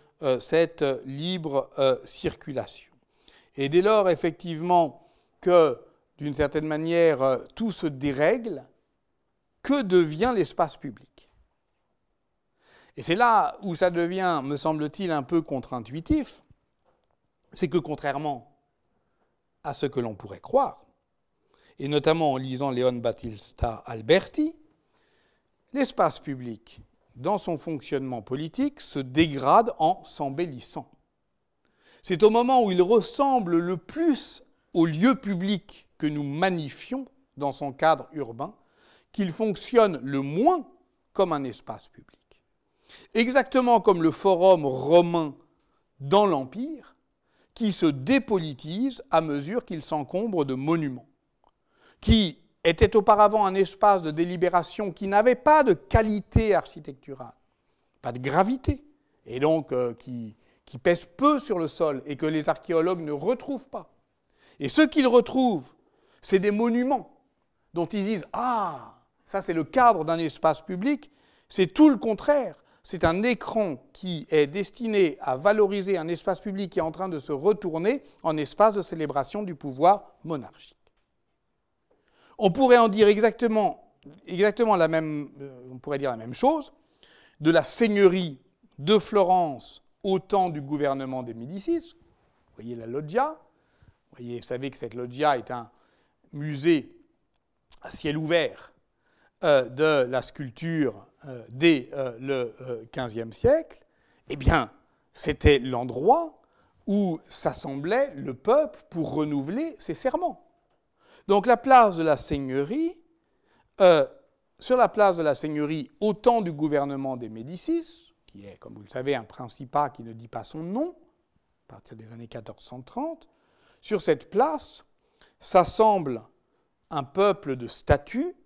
cette libre circulation. Et dès lors, effectivement, que, d'une certaine manière, tout se dérègle, que devient l'espace public? Et c'est là où ça devient, me semble-t-il, un peu contre-intuitif, c'est que, contrairement à ce que l'on pourrait croire, et notamment en lisant Leon Battista Alberti, l'espace public, dans son fonctionnement politique, se dégrade en s'embellissant. C'est au moment où il ressemble le plus au lieu public que nous magnifions dans son cadre urbain qu'il fonctionne le moins comme un espace public. Exactement comme le forum romain dans l'Empire, qui se dépolitise à mesure qu'il s'encombre de monuments, qui était auparavant un espace de délibération qui n'avait pas de qualité architecturale, pas de gravité, et donc qui pèse peu sur le sol et que les archéologues ne retrouvent pas. Et ce qu'ils retrouvent, c'est des monuments dont ils disent « Ah, ça c'est le cadre d'un espace public », c'est tout le contraire. C'est un écran qui est destiné à valoriser un espace public qui est en train de se retourner en espace de célébration du pouvoir monarchique. On pourrait en dire exactement la même, on pourrait dire la même chose de la seigneurie de Florence au temps du gouvernement des Médicis. Vous voyez la loggia. Vous savez que cette loggia est un musée à ciel ouvert de la sculpture dès le XVe siècle. Eh bien, c'était l'endroit où s'assemblait le peuple pour renouveler ses serments. Donc la place de la seigneurie, sur la place de la seigneurie au temps du gouvernement des Médicis, qui est, comme vous le savez, un principat qui ne dit pas son nom, à partir des années 1430, sur cette place s'assemble un peuple de statuts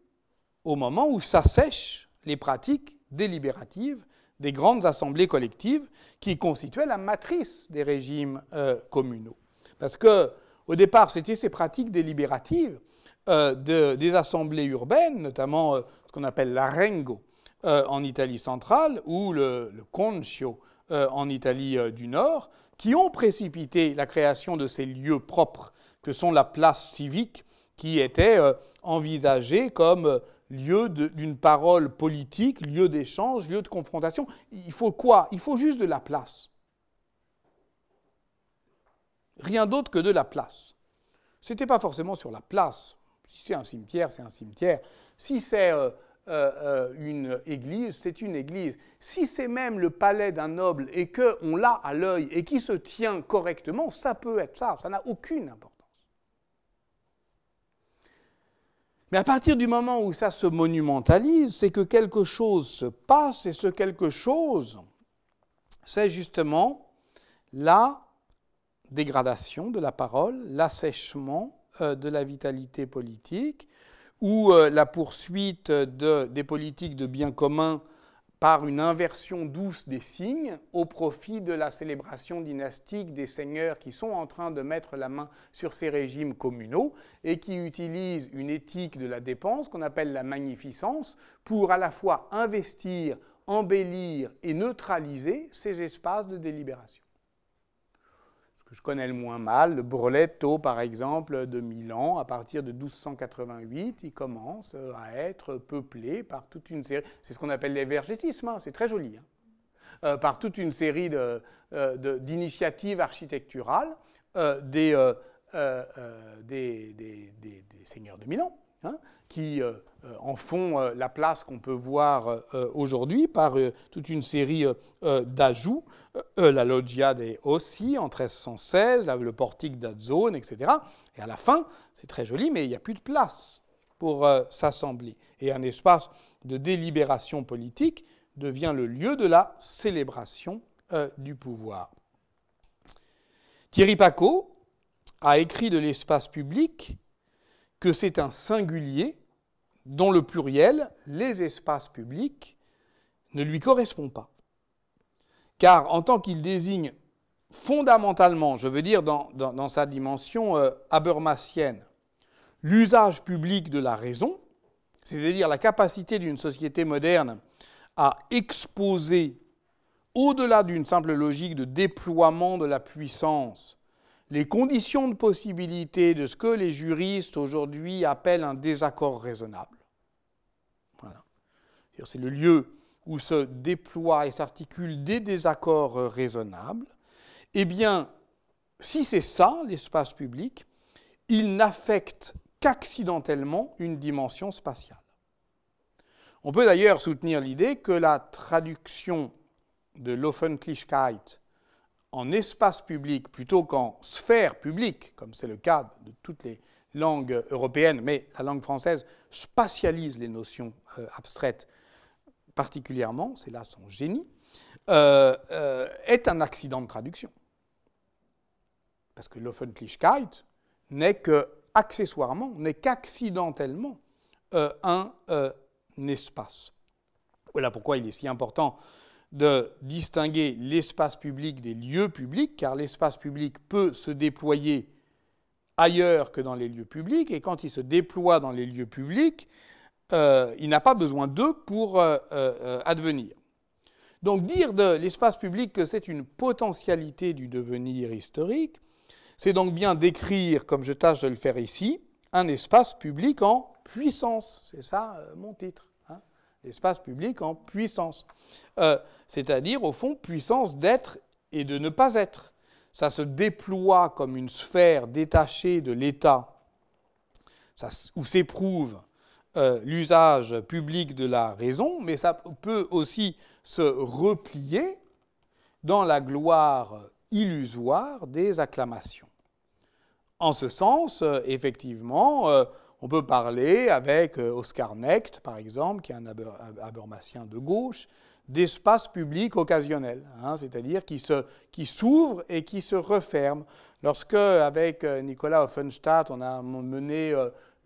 au moment où s'assèchent les pratiques délibératives des grandes assemblées collectives qui constituaient la matrice des régimes communaux. Parce que au départ, c'était ces pratiques délibératives des assemblées urbaines, notamment ce qu'on appelle l'arengo en Italie centrale ou le concio en Italie du Nord, qui ont précipité la création de ces lieux propres que sont la place civique, qui était envisagée comme lieu d'une parole politique, lieu d'échange, lieu de confrontation. Il faut quoi? Il faut juste de la place. Rien d'autre que de la place. Ce n'était pas forcément sur la place. Si c'est un cimetière, c'est un cimetière. Si c'est une église, c'est une église. Si c'est même le palais d'un noble et qu'on l'a à l'œil et qui se tient correctement, ça peut être ça. Ça n'a aucune importance. Mais à partir du moment où ça se monumentalise, c'est que quelque chose se passe, et ce quelque chose, c'est justement la dégradation de la parole, l'assèchement de la vitalité politique, ou la poursuite des politiques de bien commun par une inversion douce des signes au profit de la célébration dynastique des seigneurs qui sont en train de mettre la main sur ces régimes communaux et qui utilisent une éthique de la dépense qu'on appelle la magnificence pour à la fois investir, embellir et neutraliser ces espaces de délibération. Ce que je connais le moins mal, le Broletto par exemple de Milan, à partir de 1288, il commence à être peuplé par toute une série, c'est ce qu'on appelle l'évergétisme, hein, c'est très joli, hein, par toute une série d'initiatives architecturales des seigneurs de Milan, hein, qui en font la place qu'on peut voir aujourd'hui par toute une série d'ajouts, la Loggia dei Ossi en 1316, le portique d'Azzone, etc. Et à la fin, c'est très joli, mais il n'y a plus de place pour s'assembler. Et un espace de délibération politique devient le lieu de la célébration du pouvoir. Thierry Pacaud a écrit de l'espace public que c'est un singulier dont le pluriel, les espaces publics, ne lui correspond pas. Car en tant qu'il désigne fondamentalement, je veux dire dans sa dimension habermasienne, l'usage public de la raison, c'est-à-dire la capacité d'une société moderne à exposer, au-delà d'une simple logique de déploiement de la puissance, les conditions de possibilité de ce que les juristes aujourd'hui appellent un désaccord raisonnable. Voilà. C'est le lieu où se déploient et s'articulent des désaccords raisonnables. Eh bien, si c'est ça, l'espace public, il n'affecte qu'accidentellement une dimension spatiale. On peut d'ailleurs soutenir l'idée que la traduction de l'Öffentlichkeit en espace public plutôt qu'en sphère publique, comme c'est le cas de toutes les langues européennes, mais la langue française spatialise les notions abstraites particulièrement, c'est là son génie, est un accident de traduction. Parce que l'Öffentlichkeit n'est qu'accessoirement, n'est qu'accidentellement un espace. Voilà pourquoi il est si important de distinguer l'espace public des lieux publics, car l'espace public peut se déployer ailleurs que dans les lieux publics, et quand il se déploie dans les lieux publics, il n'a pas besoin d'eux pour advenir. Donc dire de l'espace public que c'est une potentialité du devenir historique, c'est donc bien décrire, comme je tâche de le faire ici, un espace public en puissance. C'est ça mon titre. L'espace public en puissance. C'est-à-dire, au fond, puissance d'être et de ne pas être. Ça se déploie comme une sphère détachée de l'État, où s'éprouve l'usage public de la raison, mais ça peut aussi se replier dans la gloire illusoire des acclamations. En ce sens, effectivement, on peut parler avec Oscar Necht, par exemple, qui est un habermasien de gauche, d'espace public occasionnel, hein, c'est-à-dire qui s'ouvre et qui se referme. Lorsque, avec Nicolas Offenstadt, on a mené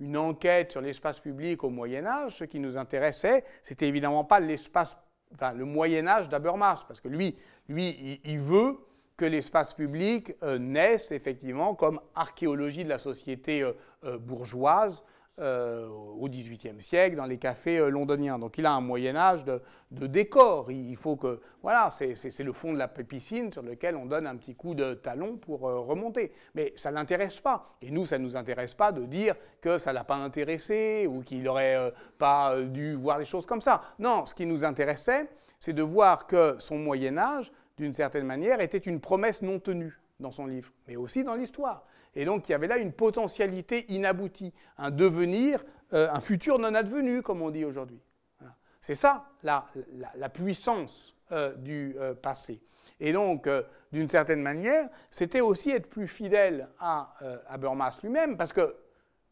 une enquête sur l'espace public au Moyen-Âge, ce qui nous intéressait, c'était évidemment pas le Moyen-Âge d'Habermas, parce que lui, il veut que l'espace public naisse effectivement comme archéologie de la société bourgeoise au XVIIIe siècle dans les cafés londoniens. Donc il a un Moyen-Âge de décor. Il faut que... Voilà, c'est le fond de la piscine sur lequel on donne un petit coup de talon pour remonter. Mais ça ne l'intéresse pas. Et nous, ça ne nous intéresse pas de dire que ça ne l'a pas intéressé ou qu'il n'aurait pas dû voir les choses comme ça. Non, ce qui nous intéressait, c'est de voir que son Moyen-Âge, d'une certaine manière, était une promesse non tenue dans son livre, mais aussi dans l'histoire. Et donc, il y avait là une potentialité inaboutie, un devenir, un futur non advenu, comme on dit aujourd'hui. Voilà. C'est ça, la puissance du passé. Et donc, d'une certaine manière, c'était aussi être plus fidèle à Habermas lui-même, parce que,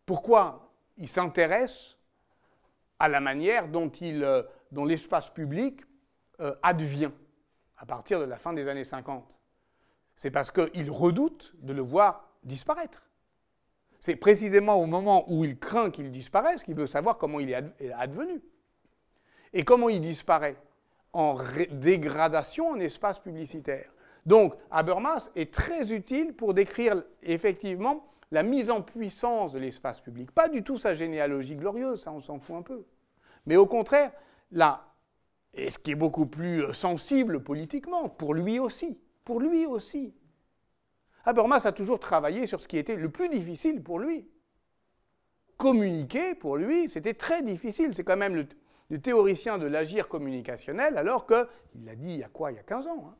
pourquoi il s'intéresse à la manière dont l'espace public advient à partir de la fin des années 50. C'est parce qu'il redoute de le voir disparaître. C'est précisément au moment où il craint qu'il disparaisse qu'il veut savoir comment il est advenu. Et comment il disparaît? En dégradation en espace publicitaire. Donc, Habermas est très utile pour décrire effectivement la mise en puissance de l'espace public. Pas du tout sa généalogie glorieuse, ça on s'en fout un peu. Mais au contraire, et ce qui est beaucoup plus sensible politiquement, pour lui aussi. Habermas a toujours travaillé sur ce qui était le plus difficile pour lui. Communiquer, pour lui, c'était très difficile. C'est quand même le théoricien de l'agir communicationnel, alors qu'il l'a dit il y a 15 ans, hein,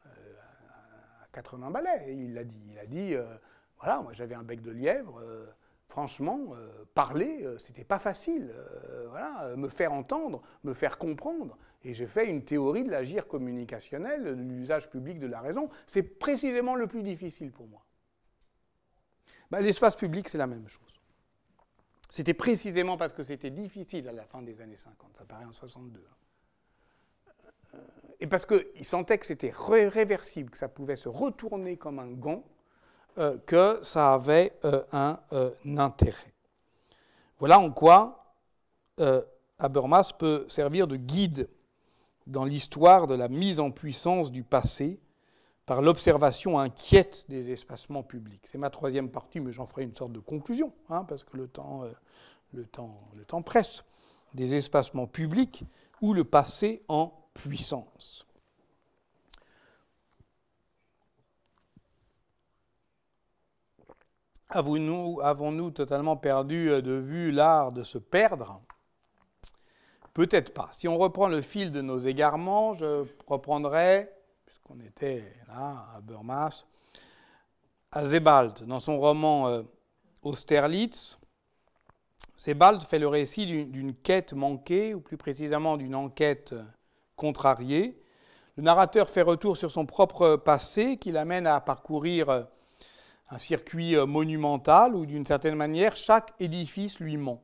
à 80 balais, il l'a dit. Il a dit, voilà, moi j'avais un bec de lièvre, franchement, parler, c'était pas facile, voilà, me faire entendre, me faire comprendre. Et j'ai fait une théorie de l'agir communicationnel, de l'usage public de la raison. C'est précisément le plus difficile pour moi. Ben, l'espace public, c'est la même chose. C'était précisément parce que c'était difficile à la fin des années 50, ça paraît en 62. Et parce qu'il sentait que c'était réversible, que ça pouvait se retourner comme un gant, que ça avait un intérêt. Voilà en quoi Habermas peut servir de guide dans l'histoire de la mise en puissance du passé par l'observation inquiète des espacements publics. C'est ma troisième partie, mais j'en ferai une sorte de conclusion, hein, parce que le temps presse. Des espacements publics ou le passé en puissance. Avons-nous totalement perdu de vue l'art de se perdre? Peut-être pas. Si on reprend le fil de nos égarements, je reprendrai, puisqu'on était là, à Habermas, à Sebald, dans son roman Austerlitz. Sebald fait le récit d'une quête manquée, ou plus précisément d'une enquête contrariée. Le narrateur fait retour sur son propre passé, qui l'amène à parcourir un circuit monumental où, d'une certaine manière, chaque édifice lui ment.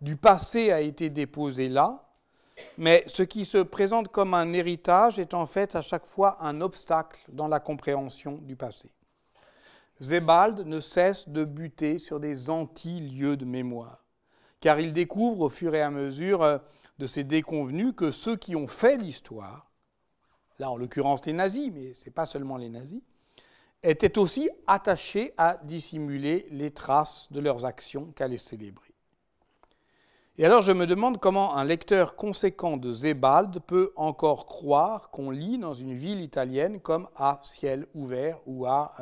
Du passé a été déposé là, mais ce qui se présente comme un héritage est en fait à chaque fois un obstacle dans la compréhension du passé. Sebald ne cesse de buter sur des anti-lieux de mémoire, car il découvre au fur et à mesure de ses déconvenus que ceux qui ont fait l'histoire, là en l'occurrence les nazis, mais ce n'est pas seulement les nazis, étaient aussi attachés à dissimuler les traces de leurs actions qu'à les célébrer. Et alors je me demande comment un lecteur conséquent de Sebald peut encore croire qu'on lit dans une ville italienne comme à ciel ouvert ou à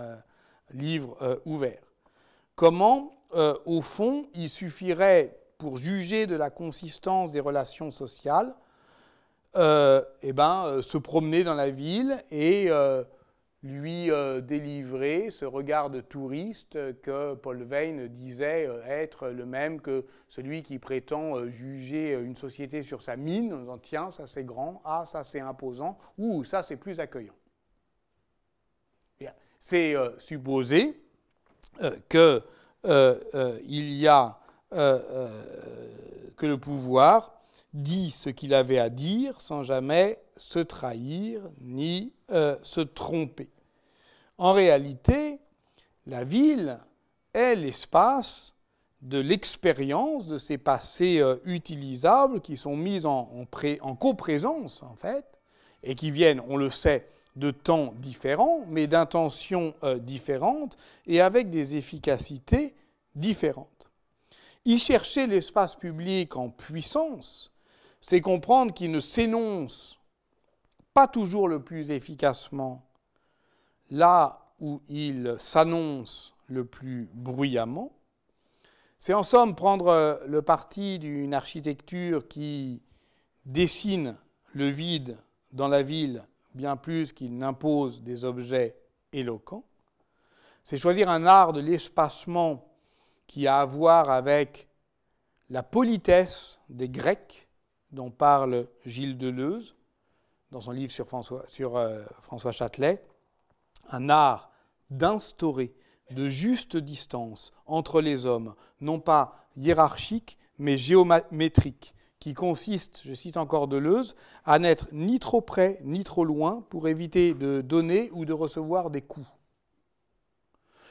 livre ouvert. Comment, au fond, il suffirait, pour juger de la consistance des relations sociales, se promener dans la ville et lui délivrer ce regard de touriste que Paul Veyne disait être le même que celui qui prétend juger une société sur sa mine, en disant tiens, ça c'est grand, ah, ça c'est imposant, ou ça c'est plus accueillant. C'est supposer qu'il y a que le pouvoir dit ce qu'il avait à dire sans jamais se trahir ni se tromper. En réalité, la ville est l'espace de l'expérience de ces passés utilisables qui sont mis en coprésence, en fait, et qui viennent, on le sait, de temps différents, mais d'intentions différentes et avec des efficacités différentes. Y chercher l'espace public en puissance, c'est comprendre qu'il ne s'énonce pas toujours le plus efficacement là où il s'annonce le plus bruyamment. C'est en somme prendre le parti d'une architecture qui dessine le vide dans la ville bien plus qu'il n'impose des objets éloquents. C'est choisir un art de l'espacement qui a à voir avec la politesse des Grecs dont parle Gilles Deleuze dans son livre sur François Châtelet, un art d'instaurer de juste distance entre les hommes, non pas hiérarchique, mais géométrique, qui consiste, je cite encore Deleuze, à n'être ni trop près ni trop loin pour éviter de donner ou de recevoir des coups.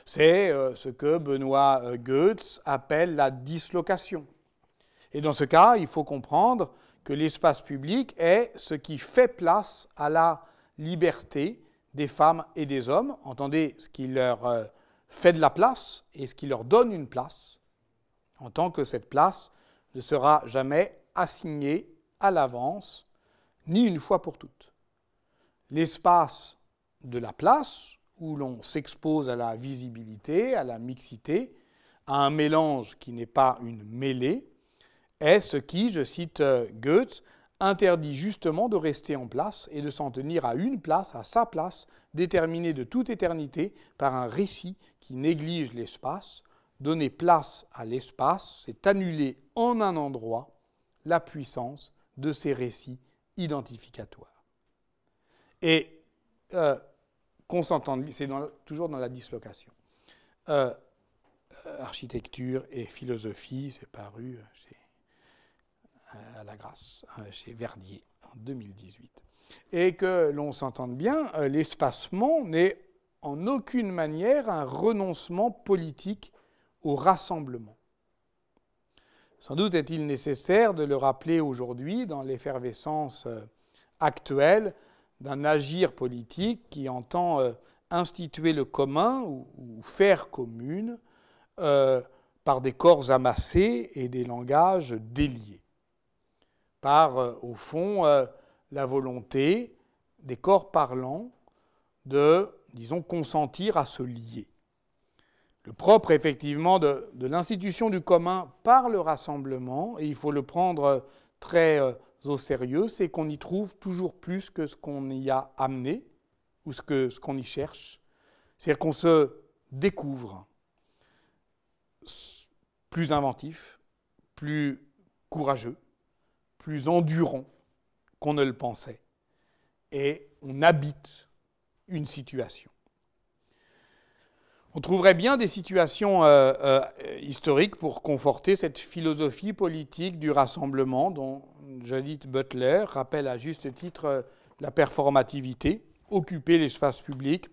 C'est ce que Benoît Goetz appelle la dislocation. Et dans ce cas, il faut comprendre que l'espace public est ce qui fait place à la liberté des femmes et des hommes. Entendez, ce qui leur fait de la place et ce qui leur donne une place, en tant que cette place ne sera jamais assignée à l'avance, ni une fois pour toutes. L'espace de la place, où l'on s'expose à la visibilité, à la mixité, à un mélange qui n'est pas une mêlée, est ce qui, je cite Goethe, interdit justement de rester en place et de s'en tenir à une place, à sa place, déterminée de toute éternité par un récit qui néglige l'espace. Donner place à l'espace, c'est annuler en un endroit la puissance de ces récits identificatoires. Et qu'on s'entende, c'est toujours dans la dislocation. Architecture et philosophie, c'est paru à la Grâce, chez Verdier, en 2018. Et que l'on s'entende bien, l'espacement n'est en aucune manière un renoncement politique au rassemblement. Sans doute est-il nécessaire de le rappeler aujourd'hui dans l'effervescence actuelle d'un agir politique qui entend instituer le commun ou faire commune par des corps amassés et des langages déliés. Par, au fond, la volonté des corps parlants de, disons, consentir à se lier. Le propre, effectivement, de l'institution du commun par le rassemblement, et il faut le prendre très au sérieux, c'est qu'on y trouve toujours plus que ce qu'on y a amené, ou ce qu'on y cherche. C'est-à-dire qu'on se découvre plus inventif, plus courageux, plus endurant qu'on ne le pensait. Et on habite une situation. On trouverait bien des situations historiques pour conforter cette philosophie politique du rassemblement dont Judith Butler rappelle à juste titre la performativité. Occuper l'espace public,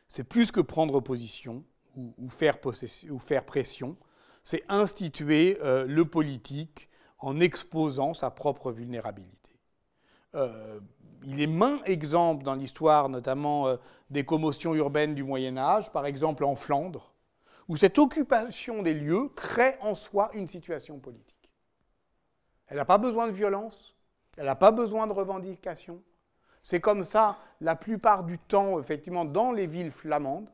c'est plus que prendre position ou faire pression, c'est instituer le politique en exposant sa propre vulnérabilité. Il est maints exemples dans l'histoire, notamment des commotions urbaines du Moyen-Âge, par exemple en Flandre, où cette occupation des lieux crée en soi une situation politique. Elle n'a pas besoin de violence, elle n'a pas besoin de revendication. C'est comme ça, la plupart du temps, effectivement, dans les villes flamandes,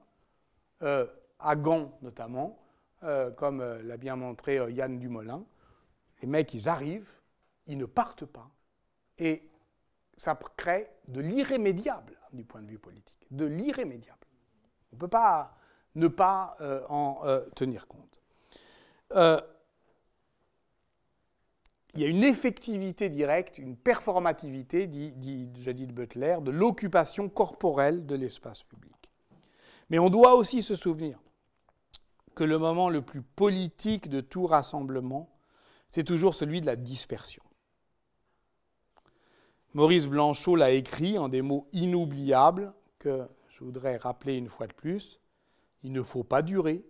à Gand notamment, comme l'a bien montré Yann Dumoulin, les mecs, ils arrivent, ils ne partent pas, et ça crée de l'irrémédiable du point de vue politique, de l'irrémédiable. On ne peut pas ne pas en tenir compte. Il y a une effectivité directe, une performativité, dit Judith Butler, de l'occupation corporelle de l'espace public. Mais on doit aussi se souvenir que le moment le plus politique de tout rassemblement, c'est toujours celui de la dispersion. Maurice Blanchot l'a écrit en des mots inoubliables que je voudrais rappeler une fois de plus. Il ne faut pas durer,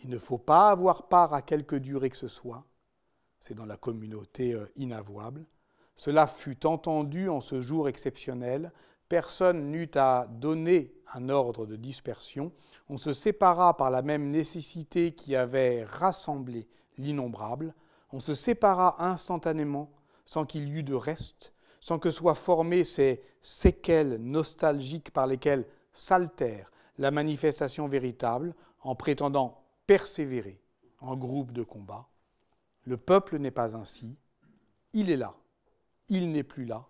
il ne faut pas avoir part à quelque durée que ce soit. C'est dans la communauté inavouable. Cela fut entendu en ce jour exceptionnel. Personne n'eut à donner un ordre de dispersion. On se sépara par la même nécessité qui avait rassemblé l'innombrable. On se sépara instantanément, sans qu'il y eût de reste, sans que soient formées ces séquelles nostalgiques par lesquelles s'altère la manifestation véritable en prétendant persévérer en groupe de combat. Le peuple n'est pas ainsi. Il est là. Il n'est plus là.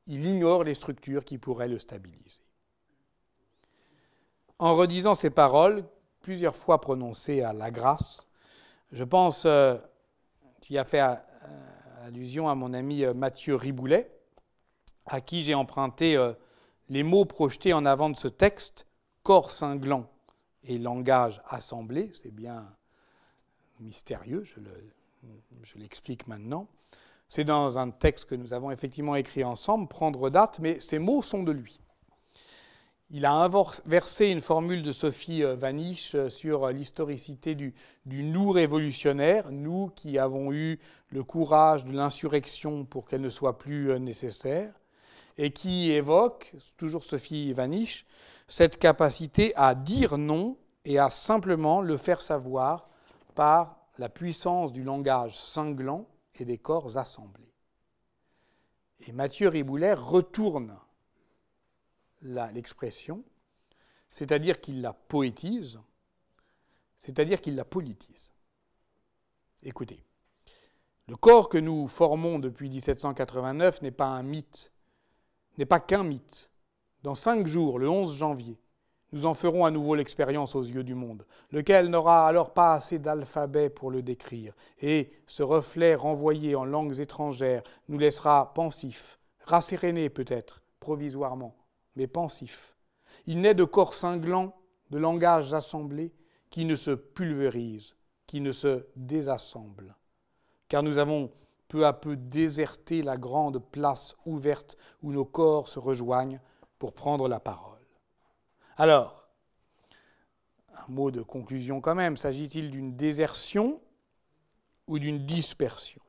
Il ignore les structures qui pourraient le stabiliser. En redisant ces paroles, plusieurs fois prononcées à la Grâce, je pense, tu y as fait allusion à mon ami Mathieu Riboulet, à qui j'ai emprunté les mots projetés en avant de ce texte, corps cinglant et langage assemblé, c'est bien mystérieux, je l'explique maintenant. C'est dans un texte que nous avons effectivement écrit ensemble, Prendre date, mais ces mots sont de lui. Il a inversé une formule de Sophie Vanish sur l'historicité du nous révolutionnaire, nous qui avons eu le courage de l'insurrection pour qu'elle ne soit plus nécessaire, et qui évoque, toujours Sophie Vanish, cette capacité à dire non et à simplement le faire savoir par la puissance du langage cinglant et des corps assemblés. Et Mathieu Riboulet retourne l'expression, c'est-à-dire qu'il la poétise, c'est-à-dire qu'il la politise. Écoutez, le corps que nous formons depuis 1789 n'est pas un mythe, n'est pas qu'un mythe. Dans 5 jours, le 11 janvier, nous en ferons à nouveau l'expérience aux yeux du monde, lequel n'aura alors pas assez d'alphabet pour le décrire, et ce reflet renvoyé en langues étrangères nous laissera pensifs, rassérénés peut-être, provisoirement, mais pensifs. Il n'est de corps cinglant, de langage assemblé, qui ne se pulvérise, qui ne se désassemble. Car nous avons peu à peu déserté la grande place ouverte où nos corps se rejoignent pour prendre la parole. Alors, un mot de conclusion quand même, s'agit-il d'une désertion ou d'une dispersion ?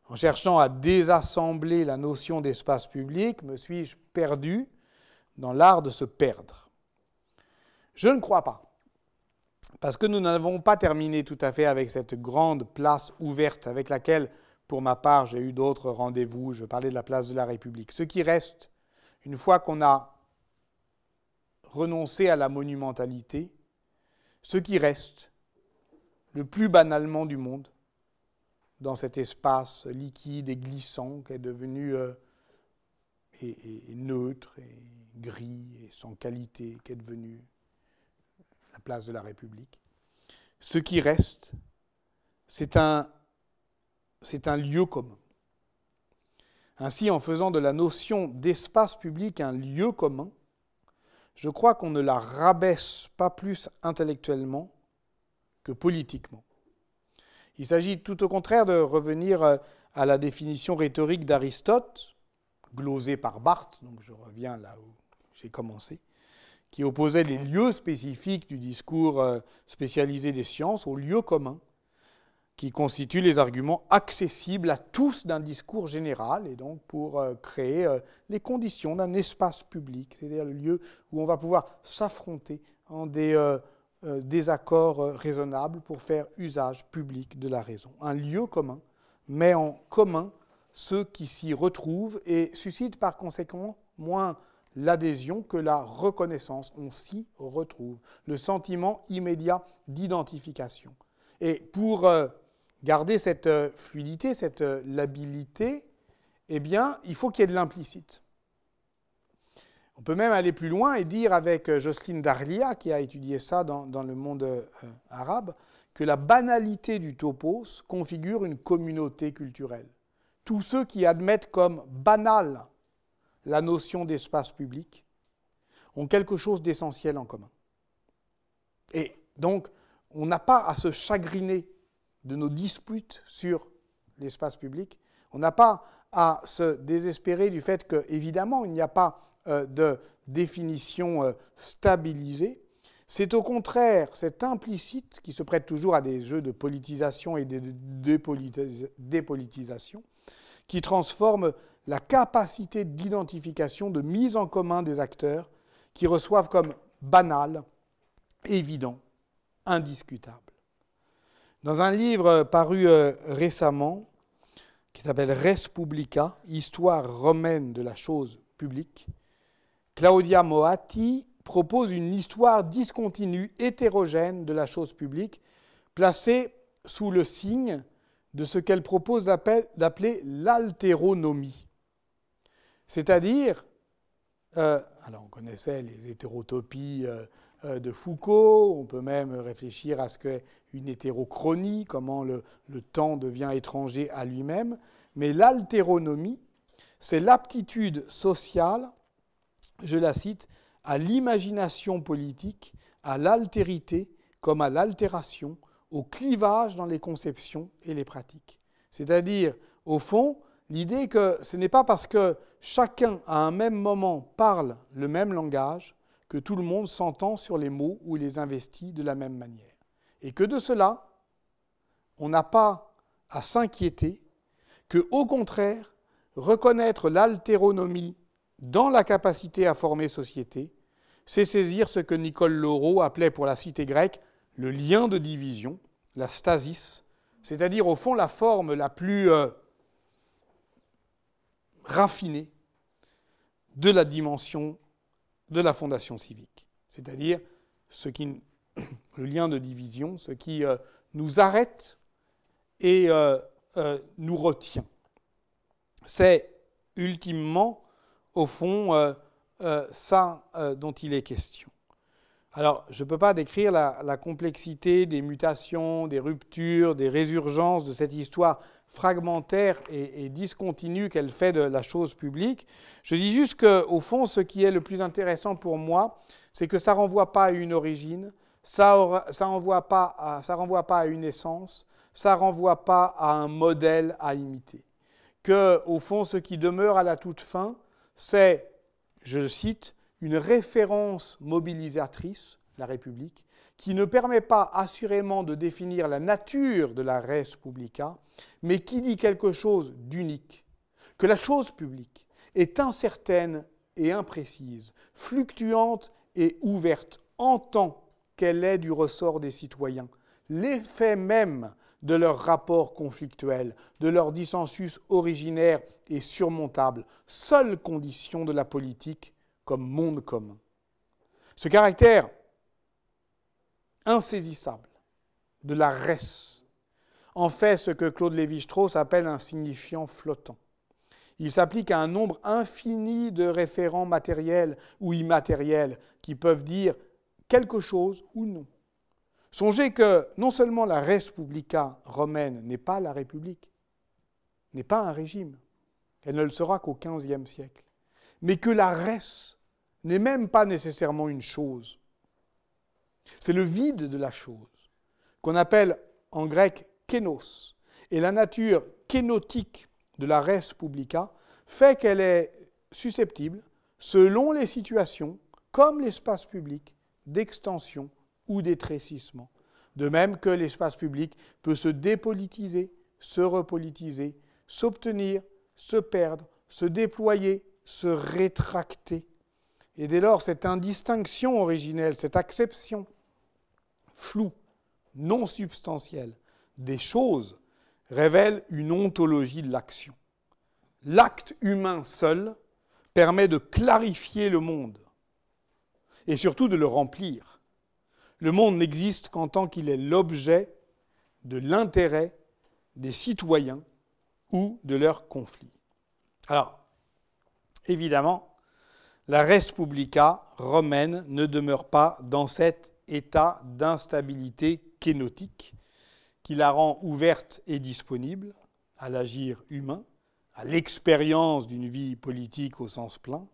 En cherchant à désassembler la notion d'espace public, me suis-je perdu dans l'art de se perdre ? Je ne crois pas, parce que nous n'avons pas terminé tout à fait avec cette grande place ouverte avec laquelle, pour ma part, j'ai eu d'autres rendez-vous. Je parlais de la place de la République. Ce qui reste, une fois qu'on a renoncé à la monumentalité, ce qui reste, le plus banalement du monde, dans cet espace liquide et glissant qui est devenu et neutre et gris et sans qualité, qui est devenu la place de la République. Ce qui reste, c'est un lieu commun. Ainsi, en faisant de la notion d'espace public un lieu commun, je crois qu'on ne la rabaisse pas plus intellectuellement que politiquement. Il s'agit tout au contraire de revenir à la définition rhétorique d'Aristote, glosée par Barthes, donc je reviens là où j'ai commencé, qui opposait les lieux spécifiques du discours spécialisé des sciences aux lieux communs, qui constituent les arguments accessibles à tous d'un discours général, et donc pour créer les conditions d'un espace public, c'est-à-dire le lieu où on va pouvoir s'affronter en des désaccords raisonnables pour faire usage public de la raison. Un lieu commun met en commun ceux qui s'y retrouvent et suscite par conséquent moins l'adhésion que la reconnaissance. On s'y retrouve. Le sentiment immédiat d'identification. Et pour garder cette fluidité, cette labilité, eh bien, il faut qu'il y ait de l'implicite. On peut même aller plus loin et dire avec Jocelyne Darlia, qui a étudié ça dans le monde arabe, que la banalité du topos configure une communauté culturelle. Tous ceux qui admettent comme banale la notion d'espace public ont quelque chose d'essentiel en commun. Et donc, on n'a pas à se chagriner de nos disputes sur l'espace public. On n'a pas à se désespérer du fait qu'évidemment, il n'y a pas de définition stabilisée. C'est au contraire cet implicite qui se prête toujours à des jeux de politisation et de dépolitisation qui transforme la capacité d'identification, de mise en commun des acteurs qui reçoivent comme banal, évident, indiscutable. Dans un livre paru récemment, qui s'appelle Res Publica, Histoire romaine de la chose publique, Claudia Moatti propose une histoire discontinue, hétérogène de la chose publique, placée sous le signe de ce qu'elle propose d'appeler l'haltéronomie. C'est-à-dire, alors on connaissait les hétérotopies de Foucault, on peut même réfléchir à ce qu'est une hétérochronie, comment le temps devient étranger à lui-même, mais l'haltéronomie, c'est l'aptitude sociale, je la cite, à l'imagination politique, à l'altérité comme à l'altération, au clivage dans les conceptions et les pratiques. C'est-à-dire, au fond, l'idée que ce n'est pas parce que chacun, à un même moment, parle le même langage que tout le monde s'entend sur les mots ou les investit de la même manière. Et que de cela, on n'a pas à s'inquiéter, que, au contraire, reconnaître l'altéronomie dans la capacité à former société, c'est saisir ce que Nicole Laureau appelait pour la cité grecque le lien de division, la stasis, c'est-à-dire au fond la forme la plus raffinée de la dimension de la fondation civique, c'est-à-dire le lien de division, ce qui nous arrête et nous retient. C'est ultimement, au fond, ça dont il est question. Alors, je ne peux pas décrire la complexité des mutations, des ruptures, des résurgences de cette histoire fragmentaire et discontinue qu'elle fait de la chose publique. Je dis juste qu'au fond, ce qui est le plus intéressant pour moi, c'est que ça ne renvoie pas à une origine, ça ne renvoie pas à une essence, ça ne renvoie pas à un modèle à imiter. Qu'au fond, ce qui demeure à la toute fin, c'est, je cite, une référence mobilisatrice, la République, qui ne permet pas assurément de définir la nature de la res publica, mais qui dit quelque chose d'unique, que la chose publique est incertaine et imprécise, fluctuante et ouverte en tant qu'elle est du ressort des citoyens, l'effet même de leurs rapports conflictuels, de leur dissensus originaire et surmontable, seule condition de la politique comme monde commun. Ce caractère insaisissable de la res en fait ce que Claude Lévi-Strauss appelle un signifiant flottant. Il s'applique à un nombre infini de référents matériels ou immatériels qui peuvent dire quelque chose ou non. Songez que non seulement la res publica romaine n'est pas la République, n'est pas un régime, elle ne le sera qu'au XVe siècle, mais que la res n'est même pas nécessairement une chose. C'est le vide de la chose, qu'on appelle en grec kénos. Et la nature kénotique de la res publica fait qu'elle est susceptible, selon les situations, comme l'espace public, d'extension ou d'étrécissement. De même que l'espace public peut se dépolitiser, se repolitiser, s'obtenir, se perdre, se déployer, se rétracter. Et dès lors, cette indistinction originelle, cette acception floue, non substantielle des choses révèle une ontologie de l'action. L'acte humain seul permet de clarifier le monde et surtout de le remplir. Le monde n'existe qu'en tant qu'il est l'objet de l'intérêt des citoyens ou de leurs conflits. Alors, évidemment, la res publica romaine ne demeure pas dans cet état d'instabilité kénotique qui la rend ouverte et disponible à l'agir humain, à l'expérience d'une vie politique au sens plein.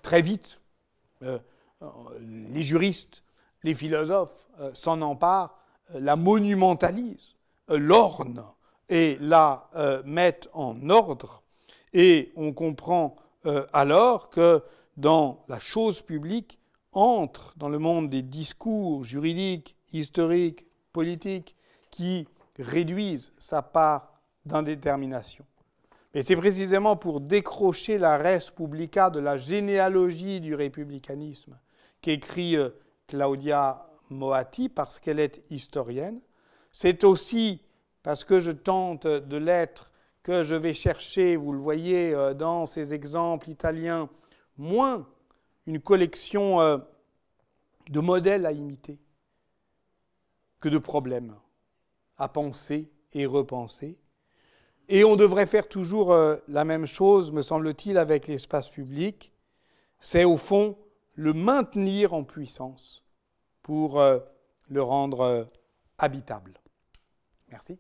Très vite, les juristes, les philosophes s'en emparent, la monumentalisent, l'ornent et la mettent en ordre. Et on comprend alors que dans la chose publique entre dans le monde des discours juridiques, historiques, politiques qui réduisent sa part d'indétermination. Mais c'est précisément pour décrocher la res publica de la généalogie du républicanisme qu'écrit Claudia Moatti, parce qu'elle est historienne. C'est aussi parce que je tente de l'être que je vais chercher, vous le voyez dans ces exemples italiens, moins une collection de modèles à imiter que de problèmes à penser et repenser. Et on devrait faire toujours la même chose, me semble-t-il, avec l'espace public. C'est au fond le maintenir en puissance pour le rendre habitable. Merci.